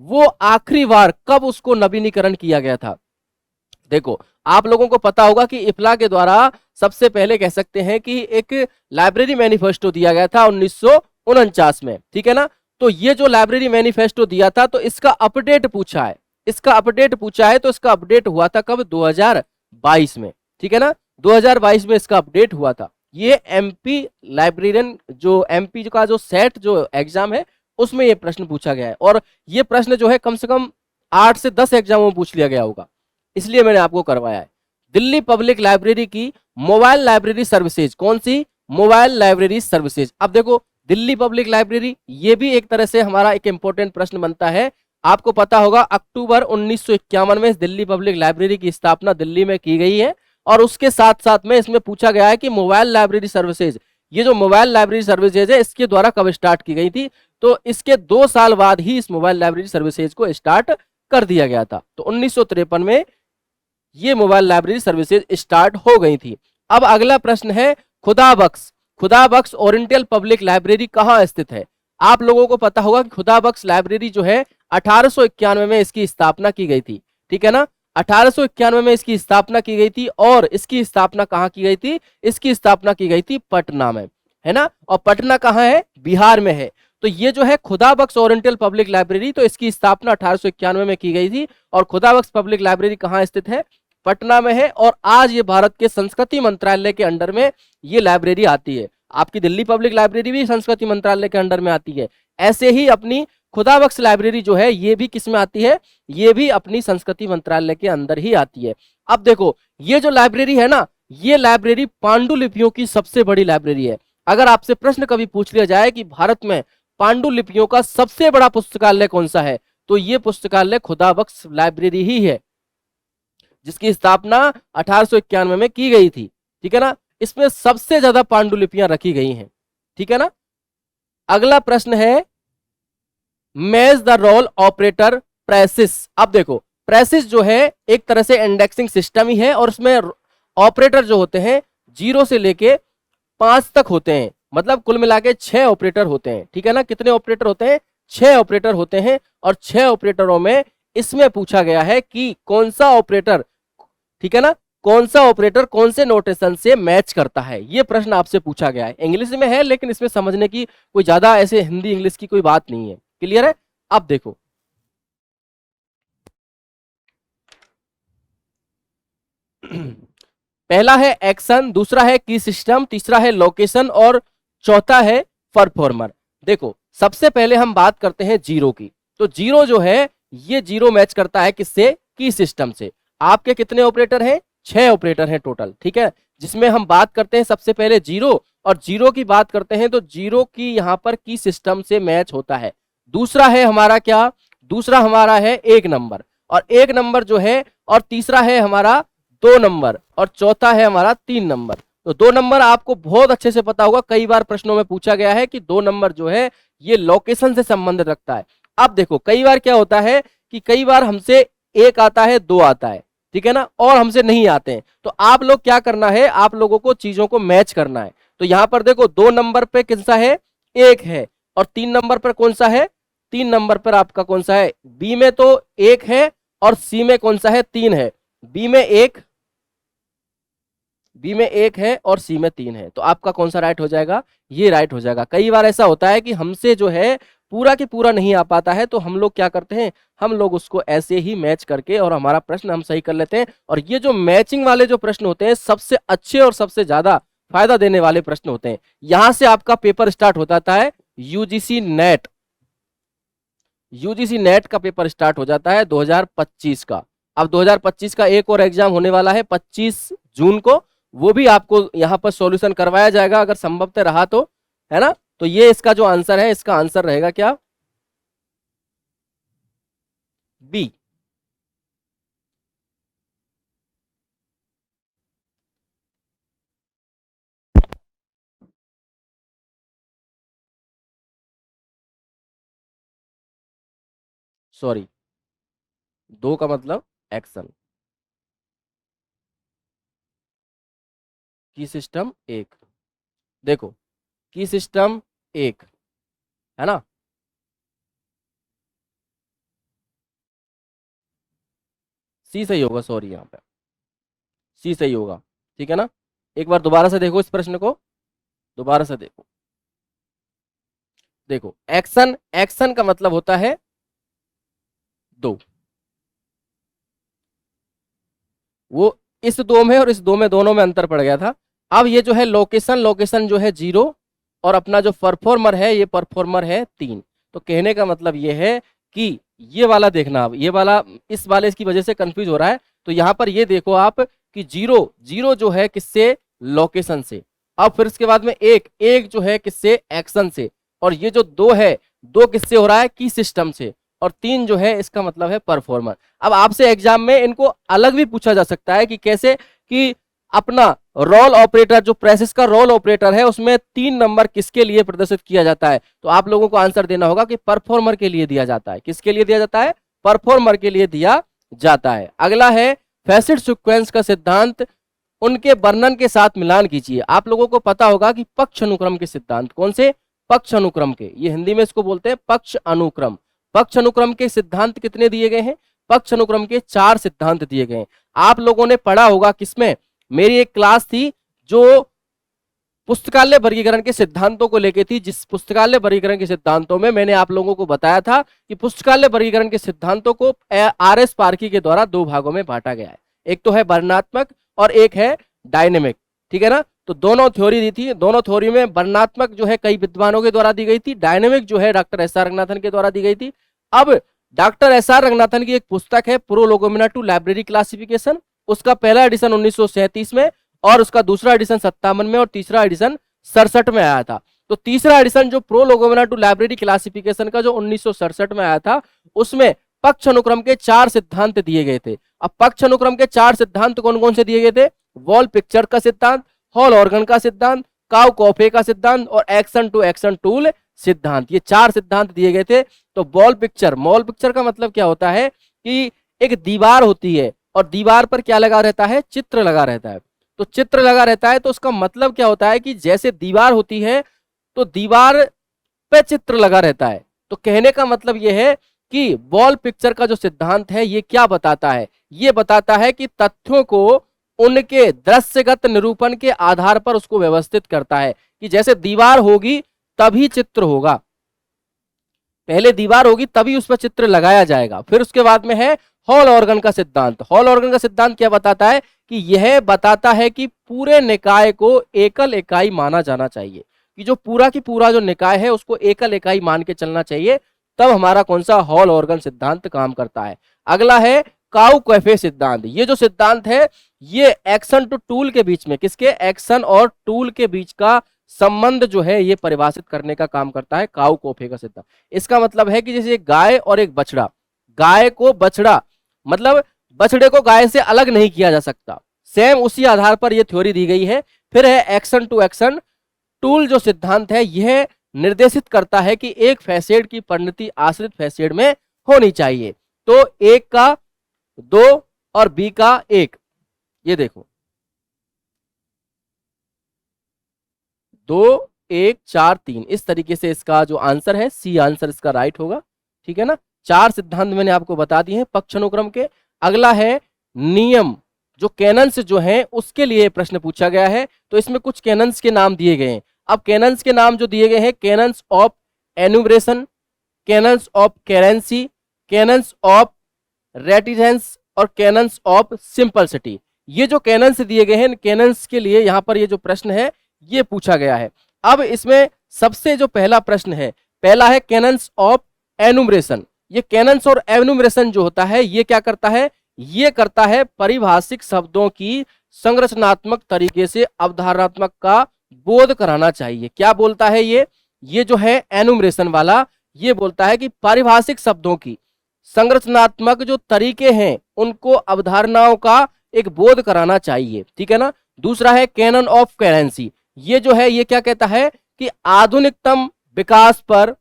वो आखिरी बार कब उसको नवीनीकरण किया गया था? देखो, आप लोगों को पता होगा कि इफ्ला के द्वारा सबसे पहले कह सकते हैं कि एक लाइब्रेरी मैनिफेस्टो दिया गया था 1949 में। ठीक है ना? तो ये जो लाइब्रेरी मैनिफेस्टो दिया था तो इसका अपडेट पूछा है, तो इसका अपडेट हुआ था कब? 2022 में। ठीक है ना? 2022 में इसका अपडेट हुआ था। ये एमपी लाइब्रेरियन जो एमपी का जो सेट जो एग्जाम है उसमें ये प्रश्न पूछा गया है, और ये प्रश्न जो है कम से कम 8 से 10 एग्जामों में पूछ लिया गया होगा, इसलिए मैंने आपको करवाया है। दिल्ली पब्लिक लाइब्रेरी की मोबाइल लाइब्रेरी सर्विसेज, कौन सी? Mobile library services. अब देखो, दिल्ली पब्लिक लाइब्रेरी, ये भी एक तरह से हमारा एक इंपॉर्टेंट प्रश्न बनता है। आपको पता होगा अक्टूबर 1951 में दिल्ली पब्लिक लाइब्रेरी की स्थापना दिल्ली में की गई है, और उसके साथ साथ में इसमें पूछा गया है कि मोबाइल लाइब्रेरी सर्विसेज, ये जो मोबाइल लाइब्रेरी सर्विसेज है इसके द्वारा कब स्टार्ट की गई थी? तो इसके 2 साल बाद ही इस मोबाइल लाइब्रेरी सर्विसेज को स्टार्ट कर दिया गया था। तो 1953 में ये मोबाइल लाइब्रेरी सर्विसेज स्टार्ट हो गई थी। अब अगला प्रश्न है खुदाबख्श ओरिएंटल पब्लिक लाइब्रेरी कहाँ स्थित है? आप लोगों को पता होगा कि खुदाबख्श लाइब्रेरी जो है 1891 में इसकी स्थापना की गई थी। ठीक है ना? 1891 में इसकी स्थापना की गई थी, और इसकी स्थापना कहाँ की गई थी? इसकी स्थापना की गई थी पटना में, है ना? और पटना कहाँ है? बिहार में है। तो ये जो है खुदाबख्श ओरिएंटल पब्लिक लाइब्रेरी, तो इसकी स्थापना 1891 में की गई थी, और खुदाबख्श पब्लिक लाइब्रेरी कहाँ स्थित है? पटना में है। और आज ये भारत के संस्कृति मंत्रालय के अंडर में ये लाइब्रेरी आती है। आपकी दिल्ली पब्लिक लाइब्रेरी भी संस्कृति मंत्रालय के अंडर में आती है, ऐसे ही अपनी खुदाबख्श लाइब्रेरी जो है ये भी किस में आती है? ये भी अपनी संस्कृति मंत्रालय के अंदर ही आती है। अब देखो, ये जो लाइब्रेरी है ना, ये लाइब्रेरी पांडुलिपियों की सबसे बड़ी लाइब्रेरी है। अगर आपसे प्रश्न कभी पूछ लिया जाए कि भारत में पांडुलिपियों का सबसे बड़ा पुस्तकालय कौन सा है, तो ये पुस्तकालय खुदाबख्श लाइब्रेरी ही है, जिसकी स्थापना 1891 में की गई थी। ठीक है ना? इसमें सबसे ज्यादा पांडुलिपियां रखी गई हैं। ठीक है ना? अगला प्रश्न है match the role operator presses. अब देखो, प्रेसिस जो है एक तरह से इंडेक्सिंग सिस्टम ही है, और उसमें ऑपरेटर जो होते हैं 0 से लेके 5 तक होते हैं, मतलब कुल मिला के 6 ऑपरेटर होते हैं। ठीक है ना? कितने ऑपरेटर होते हैं? 6 ऑपरेटर होते हैं, और 6 ऑपरेटरों में इसमें पूछा गया है कि कौन सा ऑपरेटर, ठीक है ना, कौन सा ऑपरेटर कौन से नोटेशन से मैच करता है, ये प्रश्न आपसे पूछा गया है। इंग्लिश में है, लेकिन इसमें समझने की कोई ज्यादा ऐसे हिंदी इंग्लिश की कोई बात नहीं है। क्लियर है? अब देखो, पहला है एक्शन, दूसरा है की सिस्टम, तीसरा है लोकेशन, और चौथा है परफॉर्मर। देखो, सबसे पहले हम बात करते हैं जीरो की। तो जीरो जो है ये जीरो मैच करता है किससे? की सिस्टम से। आपके कितने ऑपरेटर हैं? 6 ऑपरेटर हैं टोटल। ठीक है, जिसमें हम बात करते हैं सबसे पहले जीरो, और जीरो की बात करते हैं तो जीरो की यहां पर की सिस्टम से मैच होता है। दूसरा है हमारा क्या? दूसरा हमारा है 1 नंबर, और 1 नंबर जो है, और तीसरा है हमारा 2 नंबर, और चौथा है हमारा 3 नंबर। तो 2 नंबर आपको बहुत अच्छे से पता होगा, कई बार प्रश्नों में पूछा गया है कि 2 नंबर जो है ये लोकेशन से संबंधित रखता है। अब देखो, कई बार क्या होता है कि कई बार हमसे 1 आता है, 2 आता है, ठीक है ना, और हमसे नहीं आते हैं। तो आप लोग क्या करना है, आप लोगों को चीजों को मैच करना है। तो यहां पर देखो, 2 नंबर पे कौन सा है? 1 है, और 3 नंबर पर कौन सा है? 3 नंबर पर आपका कौन सा है? बी में तो 1 है, और सी में कौन सा है? 3 है। बी में 1 है, और सी में 3 है। तो आपका कौन सा राइट हो जाएगा? ये राइट हो जाएगा। कई बार ऐसा होता है कि हमसे जो है पूरा के पूरा नहीं आ पाता है तो हम लोग क्या करते हैं, हम लोग उसको ऐसे ही मैच करके और हमारा प्रश्न हम सही कर लेते हैं। और ये जो मैचिंग वाले जो प्रश्न होते हैं सबसे अच्छे और सबसे ज्यादा फायदा देने वाले प्रश्न होते हैं। यहां से आपका पेपर स्टार्ट हो जाता है यूजीसी नेट, यूजीसी नेट का पेपर स्टार्ट हो जाता है 2025 का। अब 2025 का एक और एग्जाम होने वाला है 25 जून को, वो भी आपको यहाँ पर सॉल्यूशन करवाया जाएगा अगर संभवतः रहा तो, है ना। तो ये इसका जो आंसर है, इसका आंसर रहेगा क्या, बी। सॉरी, दो का मतलब एक्शन, की सिस्टम एक, देखो की सिस्टम एक, है ना। सी सही होगा, सॉरी यहाँ पे सी सही होगा, ठीक है ना। एक बार दोबारा से देखो इस प्रश्न को, दोबारा से देखो। देखो एक्शन, एक्शन का मतलब होता है दो, वो इस दो में और इस दो में दोनों में अंतर पड़ गया था। अब ये जो है लोकेशन, लोकेशन जो है 0 और अपना जो परफॉर्मर है ये परफॉर्मर है 3। तो कहने का मतलब ये है कि ये वाला देखना, अब ये वाला इस वाले की वजह से कंफ्यूज हो रहा है। तो यहाँ पर ये देखो आप कि 0 0 जो है किससे, लोकेशन से। अब फिर इसके बाद में एक, एक जो है किससे, एक्शन से। और ये जो 2 है, 2 किससे हो रहा है, की सिस्टम से। और 3 जो है इसका मतलब है परफॉर्मर। अब आपसे एग्जाम में इनको अलग भी पूछा जा सकता है कि कैसे, कि अपना रोल ऑपरेटर जो प्रेसेस का रोल ऑपरेटर है उसमें 3 नंबर किसके लिए प्रदर्शित किया जाता है। तो आप लोगों को आंसर देना होगा कि परफॉर्मर के लिए दिया जाता है। किसके लिए दिया जाता है, परफॉर्मर के लिए दिया जाता है। अगला है फैसिड सीक्वेंस का सिद्धांत, उनके वर्णन के साथ मिलान कीजिए। आप लोगों को पता होगा कि पक्ष अनुक्रम के सिद्धांत, कौन से, पक्ष अनुक्रम के, ये हिंदी में इसको बोलते हैं पक्ष अनुक्रम। पक्ष अनुक्रम के सिद्धांत कितने दिए गए हैं, पक्ष अनुक्रम के 4 सिद्धांत दिए गए हैं। आप लोगों ने पढ़ा होगा किसमें, मेरी एक क्लास थी जो पुस्तकालय वर्गीकरण के सिद्धांतों को लेके थी, जिस पुस्तकालय वर्गीकरण के सिद्धांतों में मैंने आप लोगों को बताया था कि पुस्तकालय वर्गीकरण के सिद्धांतों को आर.एस. पारखी के द्वारा 2 भागों में बांटा गया है। एक तो है वर्णनात्मक और एक है डायनेमिक, ठीक है ना। तो दोनों थ्योरी दी थी, दोनों थ्योरी में वर्णनात्मक जो है कई विद्वानों के द्वारा दी गई थी, डायनेमिक जो है डॉक्टर एस.आर. रंगनाथन के द्वारा दी गई थी। अब डॉक्टर एस.आर. रंगनाथन की एक पुस्तक है प्रोलोगोमिना टू लाइब्रेरी क्लासिफिकेशन, उसका पहला एडिशन 1937 में और उसका दूसरा एडिशन 57 में और तीसरा एडिशन 67 में आया था। तो तीसरा एडिशन जो प्रोलोगोमिना टू लाइब्रेरी क्लासिफिकेशन का जो 1967 में आया था, उसमें पक्ष अनुक्रम के 4 सिद्धांत दिए गए थे। अब पक्ष अनुक्रम के 4 सिद्धांत कौन कौन से दिए गए थे, वॉल पिक्चर का सिद्धांत, हॉल ऑर्गन का सिद्धांत, काउ कॉफे का सिद्धांत और एक्शन टू एक्शन टूल सिद्धांत, ये 4 सिद्धांत दिए गए थे। तो बॉल पिक्चर, मॉल पिक्चर का मतलब क्या होता है कि एक दीवार होती है और दीवार पर क्या लगा रहता है, चित्र लगा रहता है। तो चित्र लगा रहता है तो उसका मतलब क्या होता है कि जैसे दीवार होती है तो दीवार पे चित्र लगा रहता है। तो कहने का मतलब यह है कि वॉल पिक्चर का जो सिद्धांत है ये क्या बताता है, ये बताता है कि तथ्यों को उनके दृश्यगत निरूपण के आधार पर उसको व्यवस्थित करता है कि जैसे दीवार होगी तभी चित्र होगा, पहले दीवार होगी तभी उस पर चित्र लगाया जाएगा। फिर उसके बाद में है हॉल ऑर्गन का सिद्धांत। हॉल ऑर्गन का सिद्धांत क्या बताता है कि यह बताता है कि पूरे निकाय को एकल इकाई माना जाना चाहिए, कि जो पूरा की पूरा जो निकाय है उसको एकल इकाई मान के चलना चाहिए, तब हमारा कौन सा हॉल ऑर्गन सिद्धांत काम करता है। अगला है काउ कैफे सिद्धांत। ये जो सिद्धांत है ये एक्शन टू टूल के बीच में, किसके, एक्शन और टूल के बीच का संबंध जो है ये परिभाषित करने का काम करता है काउ कॉफे का सिद्धांत। इसका मतलब है कि जैसे गाय और एक बछड़ा, गाय को बछड़ा मतलब बछड़े को गाय से अलग नहीं किया जा सकता, सेम उसी आधार पर यह थ्योरी दी गई है। फिर है एक्शन टू एक्शन टूल जो सिद्धांत है यह निर्देशित करता है कि एक फैसेड की परिणति आश्रित फैसेड में होनी चाहिए। तो एक का 2 और बी का 1, ये देखो 2 1 4 3, इस तरीके से इसका जो आंसर है सी आंसर इसका राइट होगा, ठीक है ना। 4 सिद्धांत मैंने आपको बता दिए हैं पक्ष अनुक्रम के। अगला है नियम, जो कैनन्स जो हैं उसके लिए प्रश्न पूछा गया है। तो इसमें कुछ कैनन्स के नाम दिए गए हैं। अब कैनन्स के नाम जो दिए गए हैं, canons of enumeration, canons of currency, canons of reticence और कैनन्स ऑफ सिंपलिसिटी। ये जो कैनन्स दिए गए हैं, कैनन्स के लिए यहां पर ये जो प्रश्न है ये पूछा गया है। अब इसमें सबसे जो पहला प्रश्न है, पहला है कैनन्स ऑफ एनुमरेशन। ये कैनन्स और एनुमरेशन जो होता है ये क्या करता है, ये करता है परिभाषिक शब्दों की संरचनात्मक तरीके से अवधारणात्मक का बोध कराना चाहिए। क्या बोलता है ये जो है एनुमरेशन वाला, ये बोलता है कि पारिभाषिक शब्दों की संरचनात्मक जो तरीके हैं उनको अवधारणाओं का एक बोध कराना चाहिए, ठीक है ना। दूसरा है कैनन ऑफ करेंसी। ये जो है ये क्या कहता है कि आधुनिकतम विकास पर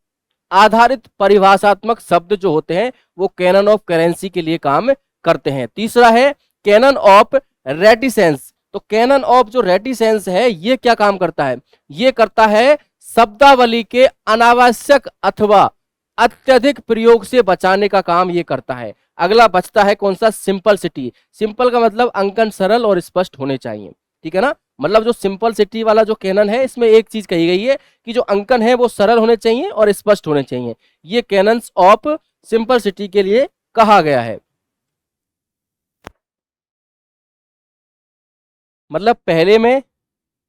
आधारित परिभाषात्मक शब्द जो होते हैं वो कैनन ऑफ करेंसी के लिए काम करते हैं। तीसरा है कैनन ऑफ रेटिसेंस। तो कैनन ऑफ जो रेटिसेंस है ये क्या काम करता है, ये करता है शब्दावली के अनावश्यक अथवा अत्यधिक प्रयोग से बचाने का काम ये करता है। अगला बचता है कौन सा, सिंपलिसिटी। सिंपल का मतलब अंकन सरल और स्पष्ट होने चाहिए, ठीक है ना। मतलब जो सिंपलिसिटी वाला जो कैनन है इसमें एक चीज कही गई है कि जो अंकन है वो सरल होने चाहिए और स्पष्ट होने चाहिए। ये कैनन्स ऑफ सिंपलिसिटी के लिए कहा गया है। मतलब पहले में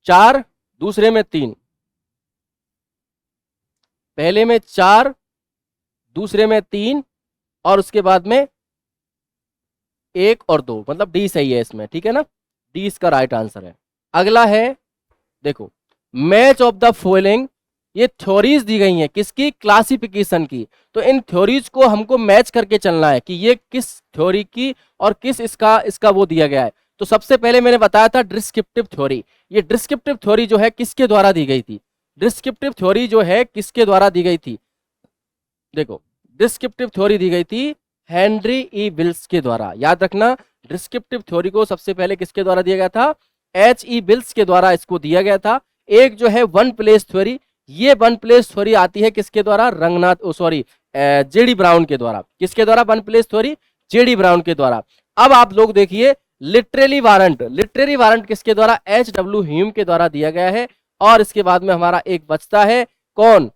4, दूसरे में 3, पहले में 4, दूसरे में 3 और उसके बाद में 1 और 2, मतलब डी सही है इसमें, ठीक है ना। डी इसका राइट आंसर है। अगला है देखो मैच ऑफ द फॉलोइंग। ये थ्योरीज दी गई हैं किसकी, क्लासिफिकेशन की। तो इन थ्योरीज को हमको मैच करके चलना है कि ये किस थ्योरी की और किस इसका वो दिया गया है। तो सबसे पहले मैंने बताया था डिस्क्रिप्टिव थ्योरी। ये डिस्क्रिप्टिव थ्योरी जो है किसके द्वारा दी गई थी, डिस्क्रिप्टिव थ्योरी जो है किसके द्वारा दी गई थी, देखो डिस्क्रिप्टिव थ्योरी दी गई थी हेनरी ई विल्स के द्वारा। याद रखना डिस्क्रिप्टिव थ्योरी को सबसे पहले किसके द्वारा दिया गया था, एच ई विल्स के द्वारा इसको दिया गया था। एक जो है वन प्लेस थ्योरी, ये वन प्लेस थ्योरी आती है किसके द्वारा, जेडी ब्राउन के द्वारा। किसके द्वारा one place theory, JD brown के द्वारा। अब आप लोग देखिए लिटरेरी वारंट, लिटरेरी वारंट किसके द्वारा, एच डब्ल्यू ह्यूम के द्वारा दिया गया है। और इसके बाद में हमारा एक बचता है कौन,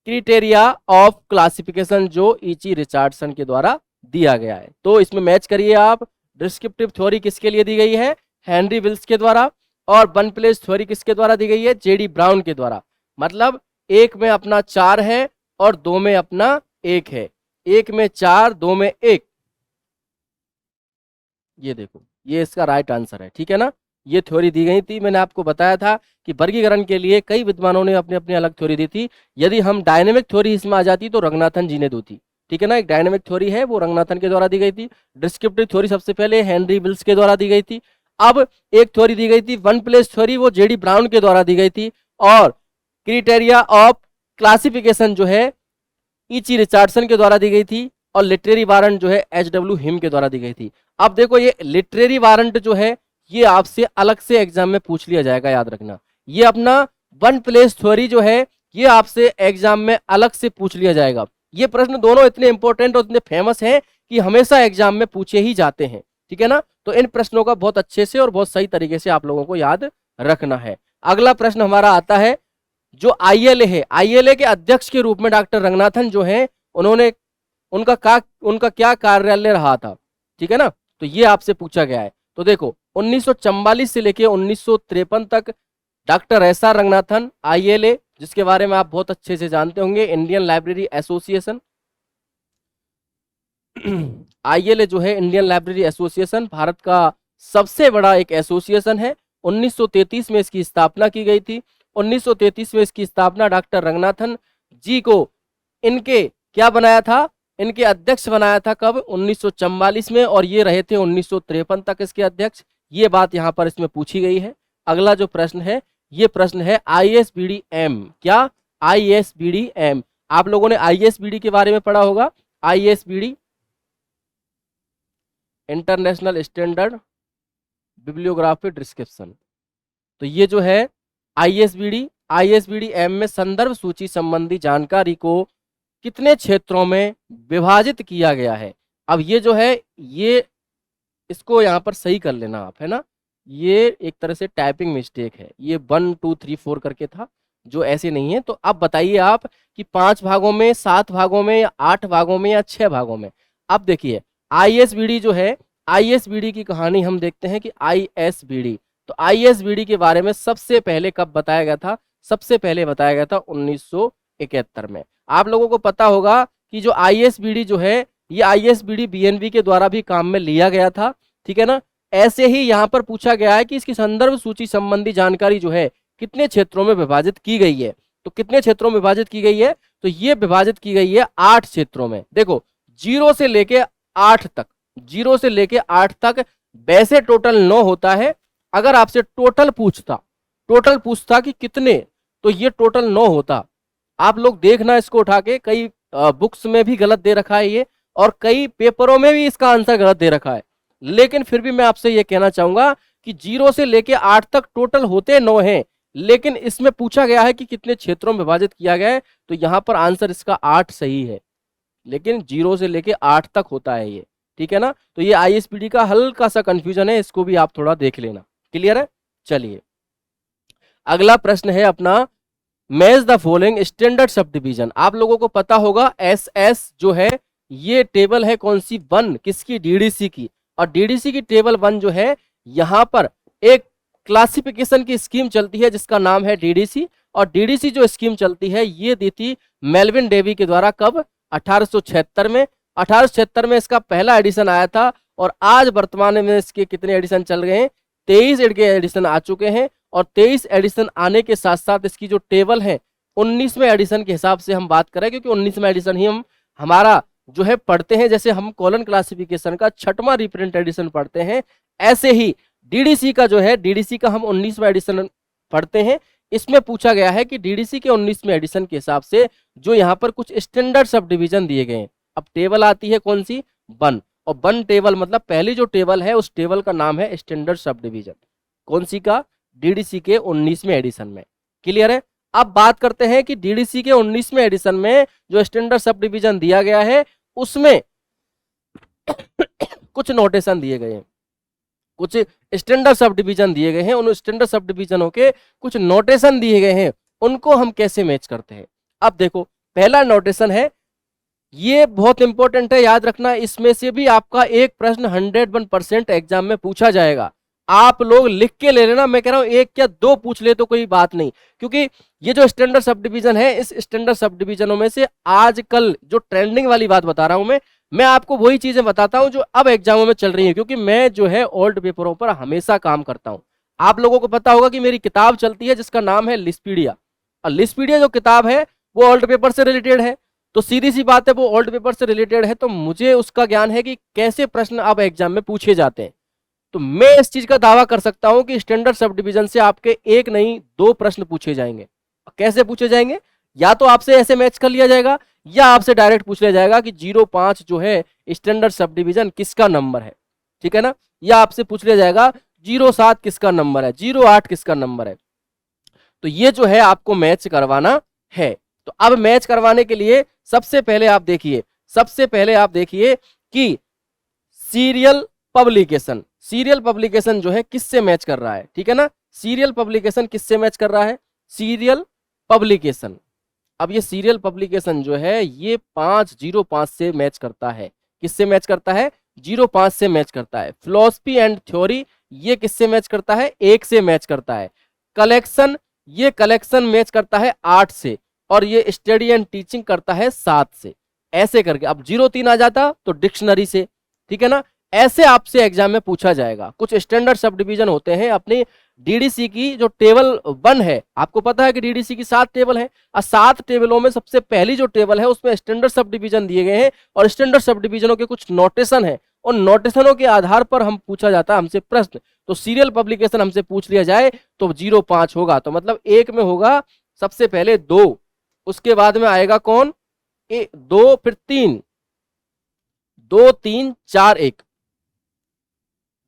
क्राइटेरिया ऑफ क्लासिफिकेशन जो ईची रिचर्डसन के द्वारा दिया गया है। तो इसमें मैच करिए आप, डिस्क्रिप्टिव थ्योरी किसके लिए दी गई है, हेनरी विल्स के द्वारा, और वन प्लेस थ्योरी किसके द्वारा दी गई है, जेडी ब्राउन के द्वारा। मतलब एक में अपना 4 है और 2 में अपना 1 है, एक में 4 2 में 1। ये देखो ये इसका राइट आंसर है, ठीक है ना। ये थ्योरी दी गई थी, मैंने आपको बताया था कि वर्गीकरण के लिए कई विद्वानों ने अपनी अपनी अलग थ्योरी दी थी। यदि हम डायनेमिक थ्योरी इसमें आ जाती तो रंगनाथन जी ने दी थी, ठीक है ना। एक डायनेमिक थ्योरी है वो रंगनाथन के द्वारा दी गई थी। डिस्क्रिप्टिव थ्योरी सबसे पहले हेनरी विल्स के द्वारा दी गई थी। अब एक थ्योरी दी गई थी वन प्लेस थ्योरी, वो जेडी ब्राउन के द्वारा दी गई थी। और क्राइटेरिया ऑफ क्लासिफिकेशन जो है ईची रिचर्डसन के द्वारा दी गई थी। और लिटरेरी वारंट जो है एच डब्ल्यू हिम के द्वारा दी गई थी। अब देखो ये लिटरेरी वारंट जो है ये आपसे अलग से एग्जाम में पूछ लिया जाएगा, याद रखना। ये अपना वन प्लेस थ्योरी जो है ये आपसे एग्जाम में अलग से पूछ लिया जाएगा। ये प्रश्न दोनों इतने इंपॉर्टेंट और इतने फेमस हैं कि हमेशा एग्जाम में पूछे ही जाते हैं, ठीक है ना। तो इन प्रश्नों का बहुत अच्छे से और बहुत सही तरीके से आप लोगों को याद रखना है। अगला प्रश्न हमारा आता है जो आईएलए है, आईएलए के अध्यक्ष के रूप में डॉक्टर रंगनाथन जो है उन्होंने उनका क्या कार्यालय रहा था, ठीक है ना। तो ये आपसे पूछा गया है। तो देखो 1944 से लेके 1953 तक डॉक्टर एस आर रंगनाथन, आईएलए जिसके बारे में आप बहुत अच्छे से जानते होंगे, इंडियन लाइब्रेरी एसोसिएशन। आईएलए जो है इंडियन लाइब्रेरी एसोसिएशन भारत का सबसे बड़ा एक एसोसिएशन है। 1933 में इसकी स्थापना की गई थी। 1933 में इसकी स्थापना डॉक्टर रंगनाथन जी को इनके क्या बनाया था, इनके अध्यक्ष बनाया था कब, 1944 में। और ये रहे थे 1953 तक इसके अध्यक्ष। ये बात यहाँ पर इसमें पूछी गई है। अगला जो प्रश्न है ये प्रश्न है आईएसबीडीएम। क्या, आईएसबीडीएम। आप लोगों ने आईएसबीडी के बारे में पढ़ा होगा। आईएसबीडी इंटरनेशनल स्टैंडर्ड बिब्लियोग्राफी डिस्क्रिप्शन। तो ये जो है आईएसबीडीएम में संदर्भ सूची संबंधी जानकारी को कितने क्षेत्रों में विभाजित किया गया है। अब ये जो है ये इसको यहाँ पर सही कर लेना आप, है ना। ये एक तरह से टाइपिंग मिस्टेक है, ये 1 2 3 4 करके था, जो ऐसे नहीं है। तो अब बताइए आप कि 5 भागों में, 7 भागों में, या 8 भागों में, या 6 भागों में। अब देखिए आईएसबीडी जो है, आईएसबीडी की कहानी हम देखते हैं कि आईएसबीडी, तो आईएसबीडी के बारे में सबसे पहले कब बताया गया था? सबसे पहले बताया गया था 1971 में। आप लोगों को पता होगा कि जो आईएसबीडी जो है, ये आईएसबीडी बीएनबी के द्वारा भी काम में लिया गया था, ठीक है ना। ऐसे ही यहाँ पर पूछा गया है कि इसकी संदर्भ सूची संबंधी जानकारी जो है कितने क्षेत्रों में विभाजित की गई है। तो कितने क्षेत्रों में विभाजित की गई है? तो ये विभाजित की गई है 8 क्षेत्रों में। देखो 0 से लेके 8 तक, 0 से लेके 8 तक, वैसे टोटल 9 होता है। अगर आपसे टोटल पूछता कि कितने, तो ये टोटल 9 होता। आप लोग देखना इसको उठा के, कई बुक्स में भी गलत दे रखा है ये, और कई पेपरों में भी इसका आंसर गलत दे रखा है। लेकिन फिर भी मैं आपसे ये कहना चाहूंगा कि 0 से लेके 8 तक टोटल होते 9 हैं, लेकिन इसमें पूछा गया है कि कितने क्षेत्रों में विभाजित किया गया है, तो यहां पर आंसर इसका 8 सही है। लेकिन 0 से लेके 8 तक होता है ये, ठीक है ना। तो ये आईएसपीडी का हल्का सा कंफ्यूजन है, इसको भी आप थोड़ा देख लेना। क्लियर है? चलिए अगला प्रश्न है अपना, match the following standard sub division. आप लोगों को पता होगा एसएस जो है ये टेबल है कौन सी? 1 किसकी? डीडीसी की। और डीडीसी की टेबल 1 जो है, यहां पर एक क्लासिफिकेशन की स्कीम चलती है जिसका नाम है डीडीसी। और डीडीसी जो स्कीम चलती है ये दी थी मेल्विन डेवी के द्वारा। कब? 1876 में। 1876 में इसका पहला एडिशन आया था, और आज वर्तमान में इसके कितने एडिशन चल रहे हैं? 23 एडिशन आ चुके हैं। और 23 एडिशन आने के साथ साथ इसकी जो टेबल है 19वें एडिशन के हिसाब से हम बात करें, क्योंकि 19वां एडिशन ही हम हमारा जो है पढ़ते हैं। जैसे हम कॉलन क्लासिफिकेशन का 6वां रिप्रिंट एडिशन पढ़ते हैं, ऐसे ही डीडीसी का जो है, डीडीसी का हम 19वां एडिशन पढ़ते हैं। इसमें पूछा गया है कि डीडीसी के 19वें एडिशन के हिसाब से जो यहाँ पर कुछ स्टैंडर्ड सब डिवीजन दिए गए हैं। अब टेबल आती है कौन सी? 1। और 1 टेबल मतलब पहली जो टेबल है उस टेबल का नाम है स्टैंडर्ड सब डिवीजन। कौन सी का? डीडीसी के 19वें एडिशन में। क्लियर है? अब बात करते हैं कि डीडीसी के 19वें एडिशन में जो स्टैंडर्ड सब डिवीजन दिया गया है उसमें कुछ नोटेशन दिए गए हैं, कुछ स्टैंडर्ड सब डिवीजन दिए गए हैं। उन स्टैंडर्ड सब डिवीजनों के कुछ नोटेशन दिए गए हैं, उनको हम कैसे मैच करते हैं। अब देखो पहला नोटेशन है, ये बहुत इंपॉर्टेंट है, याद रखना। इसमें से भी आपका एक प्रश्न 101% एग्जाम में पूछा जाएगा। आप लोग लिख के ले लेना, मैं कह रहा हूं 1 या 2 पूछ ले तो कोई बात नहीं, क्योंकि ये जो स्टैंडर्ड सब डिवीजन है, इस स्टैंडर्ड सब डिवीजनों में से आजकल जो ट्रेंडिंग वाली बात बता रहा हूं मैं आपको वही चीजें बताता हूं जो अब एग्जामों में चल रही है, क्योंकि मैं जो है ओल्ड पेपरों पर हमेशा काम करता हूं। आप लोगों को पता होगा कि मेरी किताब चलती है जिसका नाम है लिस्पीडिया, और लिस्पीडिया जो किताब है वो ओल्ड पेपर से रिलेटेड है। तो सीधी सी बात है, वो ओल्ड पेपर से रिलेटेड है, तो मुझे उसका ज्ञान है कि कैसे प्रश्न अब एग्जाम में पूछे जाते हैं। तो मैं इस चीज का दावा कर सकता हूं कि स्टैंडर्ड सब डिवीजन से आपके 1 नहीं 2 प्रश्न पूछे जाएंगे। कैसे पूछे जाएंगे? या तो आपसे ऐसे मैच कर लिया जाएगा, या आपसे डायरेक्ट पूछ लिया जाएगा कि 05 जो है स्टैंडर्ड सब डिवीजन किसका नंबर है, ठीक है ना। या आपसे पूछ लिया जाएगा 07 किसका नंबर है, 08 किसका नंबर है। तो ये जो है आपको मैच करवाना है। तो अब मैच करवाने के लिए सबसे पहले आप देखिए कि सीरियल पब्लिकेशन जो है किससे मैच कर रहा है, ठीक है ना। सीरियल पब्लिकेशन किससे मैच कर रहा है? Serial publication. अब ये सीरियल पब्लिकेशन जो है ये 505 से मैच करता है। किससे मैच करता है? 05 से मैच करता है। फिलॉसफी एंड थ्योरी ये किससे मैच करता है? 1 से मैच करता है। कलेक्शन, ये कलेक्शन मैच करता है 8 से, और ये स्टडी एंड टीचिंग करता है 7 से। ऐसे करके अब 03 आ जाता तो डिक्शनरी से, ठीक है ना। ऐसे आपसे एग्जाम में पूछा जाएगा। कुछ स्टैंडर्ड सब डिवीजन होते हैं अपनी डीडीसी की जो टेबल 1 है, आपको पता है कि डीडीसी की 7 टेबल है, और 7 टेबलों में सबसे पहली जो टेबल है उसमें स्टैंडर्ड सब डिवीजन दिए गए हैं, और स्टैंडर्ड सब डिवीजनों के कुछ नोटेशन है, उन नोटेशनों के आधार पर हम पूछा जाता है हमसे प्रश्न। तो सीरियल पब्लिकेशन हमसे पूछ लिया जाए तो 05 होगा, तो मतलब 1 में होगा सबसे पहले 2, उसके बाद में आएगा कौन? 2, फिर 3, 2 3 4 1,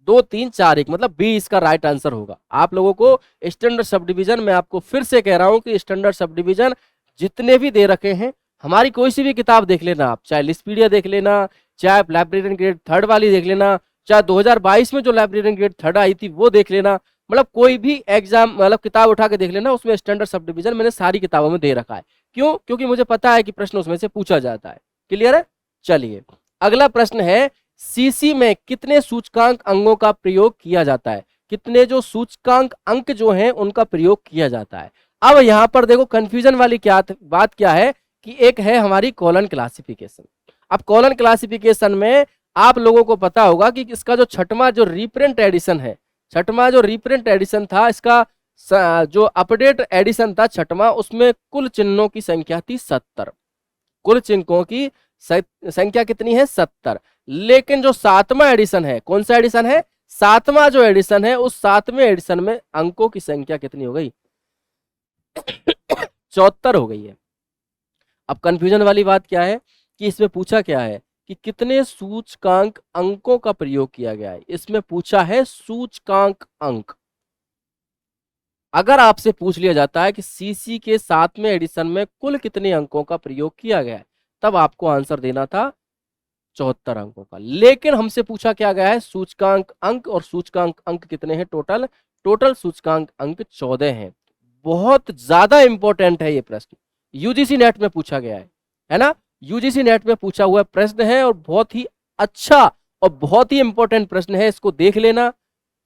2 3 4 1, मतलब बी इसका राइट आंसर होगा। आप लोगों को स्टैंडर्ड सब डिवीजन, मैं आपको फिर से कह रहा हूं कि स्टैंडर्ड सब डिवीजन जितने भी दे रखे हैं, हमारी कोई सी भी किताब देख लेना आप, चाहे लिस्पीडिया देख लेना, चाहे लाइब्रेरियन ग्रेड 3 वाली देख लेना, चाहे 2022 में जो लाइब्रेरियन ग्रेड 3 आई थी वो देख लेना, मतलब कोई भी एग्जाम मतलब किताब उठा के देख लेना, उसमें स्टैंडर्ड सब डिवीजन मैंने सारी किताबों में दे रखा है। क्यों? क्योंकि मुझे पता है कि प्रश्न उसमें से पूछा जाता है। क्लियर है? चलिए अगला प्रश्न है, सीसी में कितने सूचकांक अंगों का प्रयोग किया जाता है? कितने जो सूचकांक अंक जो हैं उनका प्रयोग किया जाता है। अब यहां पर देखो कंफ्यूजन वाली बात क्या है कि एक है हमारी कॉलन क्लासिफिकेशन। अब कॉलन क्लासिफिकेशन में आप लोगों को पता होगा कि इसका जो छठवां जो रीप्रिंट एडिशन है, छठवां जो रीप्रिंट एडिशन था इसका जो अपडेट एडिशन था छठवां, उसमें कुल चिन्हों की संख्या थी 70। कुल चिन्हों की संख्या कितनी है? 70। लेकिन जो सातवां एडिशन है, कौन सा एडिशन है? सातवां जो एडिशन है, उस सातवें एडिशन में अंकों की संख्या कितनी हो गई? 74 हो गई है। अब कंफ्यूजन वाली बात क्या है कि इसमें पूछा क्या है कि कितने सूचकांक अंकों का प्रयोग किया गया है। इसमें पूछा है सूचकांक अंक। अगर आपसे पूछ लिया जाता है कि सीसी के सातवें एडिशन में कुल कितने अंकों का प्रयोग किया गया है, तब आपको आंसर देना था 74 अंकों का। लेकिन हमसे पूछा क्या गया है? सूचकांक अंक, और सूचकांक अंक कितने हैं टोटल? टोटल सूचकांक अंक 14 हैं। बहुत ज्यादा इंपॉर्टेंट है ये प्रश्न, यूजीसी नेट में पूछा गया है ना? यूजीसी नेट में पूछा हुआ प्रश्न है और बहुत ही अच्छा और बहुत ही इंपॉर्टेंट प्रश्न है। इसको देख लेना,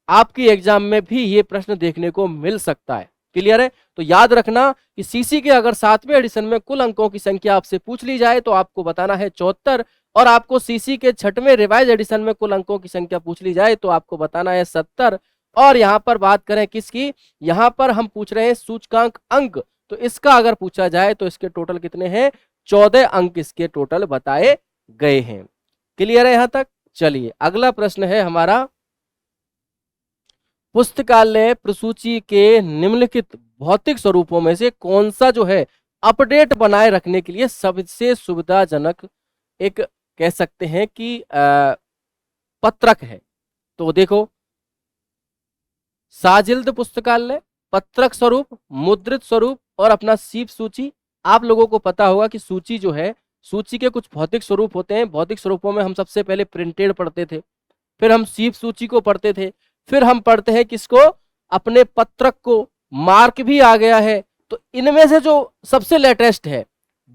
आपकी एग्जाम में भी ये प्रश्न देखने को मिल सकता है। क्लियर है? तो याद रखना कि सीसी के अगर सातवें एडिशन में कुल अंकों की संख्या आपसे पूछ ली जाए तो आपको बताना है 74, और आपको सीसी के छठवें रिवाइज एडिशन में कुल अंकों की संख्या पूछ ली जाए तो आपको बताना है 70। और यहाँ पर बात करें किसकी? यहाँ पर हम पूछ रहे हैं सूचकांक अंक, तो इसका अगर पूछा जाए तो इसके टोटल कितने हैं? 14 अंक इसके टोटल बताए गए हैं। क्लियर है यहां तक? चलिए अगला प्रश्न है हमारा, पुस्तकालय प्रसूची के निम्नलिखित भौतिक स्वरूपों में से कौन सा जो है अपडेट बनाए रखने के लिए सबसे सुविधाजनक एक कह सकते हैं कि पत्रक है? तो देखो, साजिल्द पुस्तकालय, पत्रक स्वरूप, मुद्रित स्वरूप और अपना सीप सूची। आप लोगों को पता होगा कि सूची जो है, सूची के कुछ भौतिक स्वरूप होते हैं। भौतिक स्वरूपों में हम सबसे पहले प्रिंटेड पढ़ते थे, फिर हम सीप सूची को पढ़ते थे, फिर हम पढ़ते हैं किसको? अपने पत्रक को। मार्क भी आ गया है। तो इनमें से जो सबसे लेटेस्ट है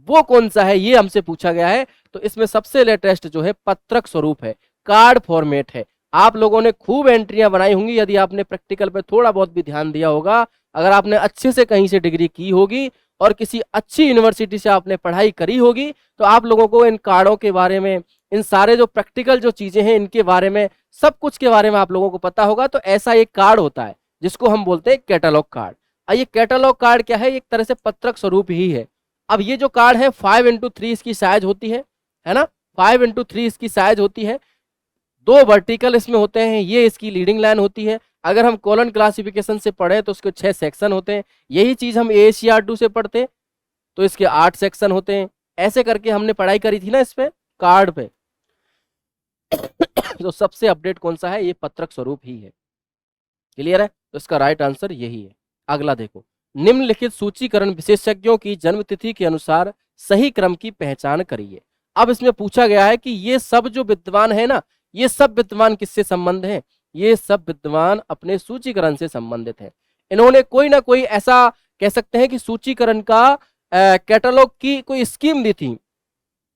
वो कौन सा है, ये हमसे पूछा गया है। तो इसमें सबसे लेटेस्ट जो है पत्रक स्वरूप है, कार्ड फॉर्मेट है। आप लोगों ने खूब एंट्रियां बनाई होंगी यदि आपने प्रैक्टिकल पे थोड़ा बहुत भी ध्यान दिया होगा, अगर आपने अच्छे से कहीं से डिग्री की होगी और किसी अच्छी यूनिवर्सिटी से आपने पढ़ाई करी होगी, तो आप लोगों को इन कार्डों के बारे में, इन सारे जो प्रैक्टिकल जो चीजें हैं इनके बारे में, सब कुछ के बारे में आप लोगों को पता होगा। तो ऐसा एक कार्ड होता है जिसको हम बोलते हैं कैटलॉग कार्ड। ये कैटलॉग कार्ड क्या है? एक तरह से पत्रक स्वरूप ही है। अब ये जो कार्ड है 5x3 इसकी साइज होती है ना? 5x3 इसकी साइज होती है। 2 वर्टिकल इसमें होते हैं, ये इसकी लीडिंग लाइन होती है। अगर हम कॉलन क्लासिफिकेशन से पढ़े तो उसके 6 सेक्शन होते हैं। यही चीज हम AACR2 से पढ़ते तो इसके 8 सेक्शन होते हैं। ऐसे करके हमने पढ़ाई करी थी ना इस पे, कार्ड पे। तो सबसे अपडेट कौन सा है? ये पत्रक स्वरूप ही है। क्लियर है? तो इसका राइट आंसर यही है। अगला देखो, निम्नलिखित सूचीकरण विशेषज्ञों की जन्मतिथि के अनुसार सही क्रम की पहचान करिए। अब इसमें पूछा गया है कि ये सब जो विद्वान है ना, ये सब विद्वान किससे संबंध है? ये सब विद्वान अपने सूचीकरण से संबंधित हैं। इन्होंने कोई ना कोई ऐसा कह सकते हैं कि सूचीकरण का कैटलॉग की कोई स्कीम दी थी।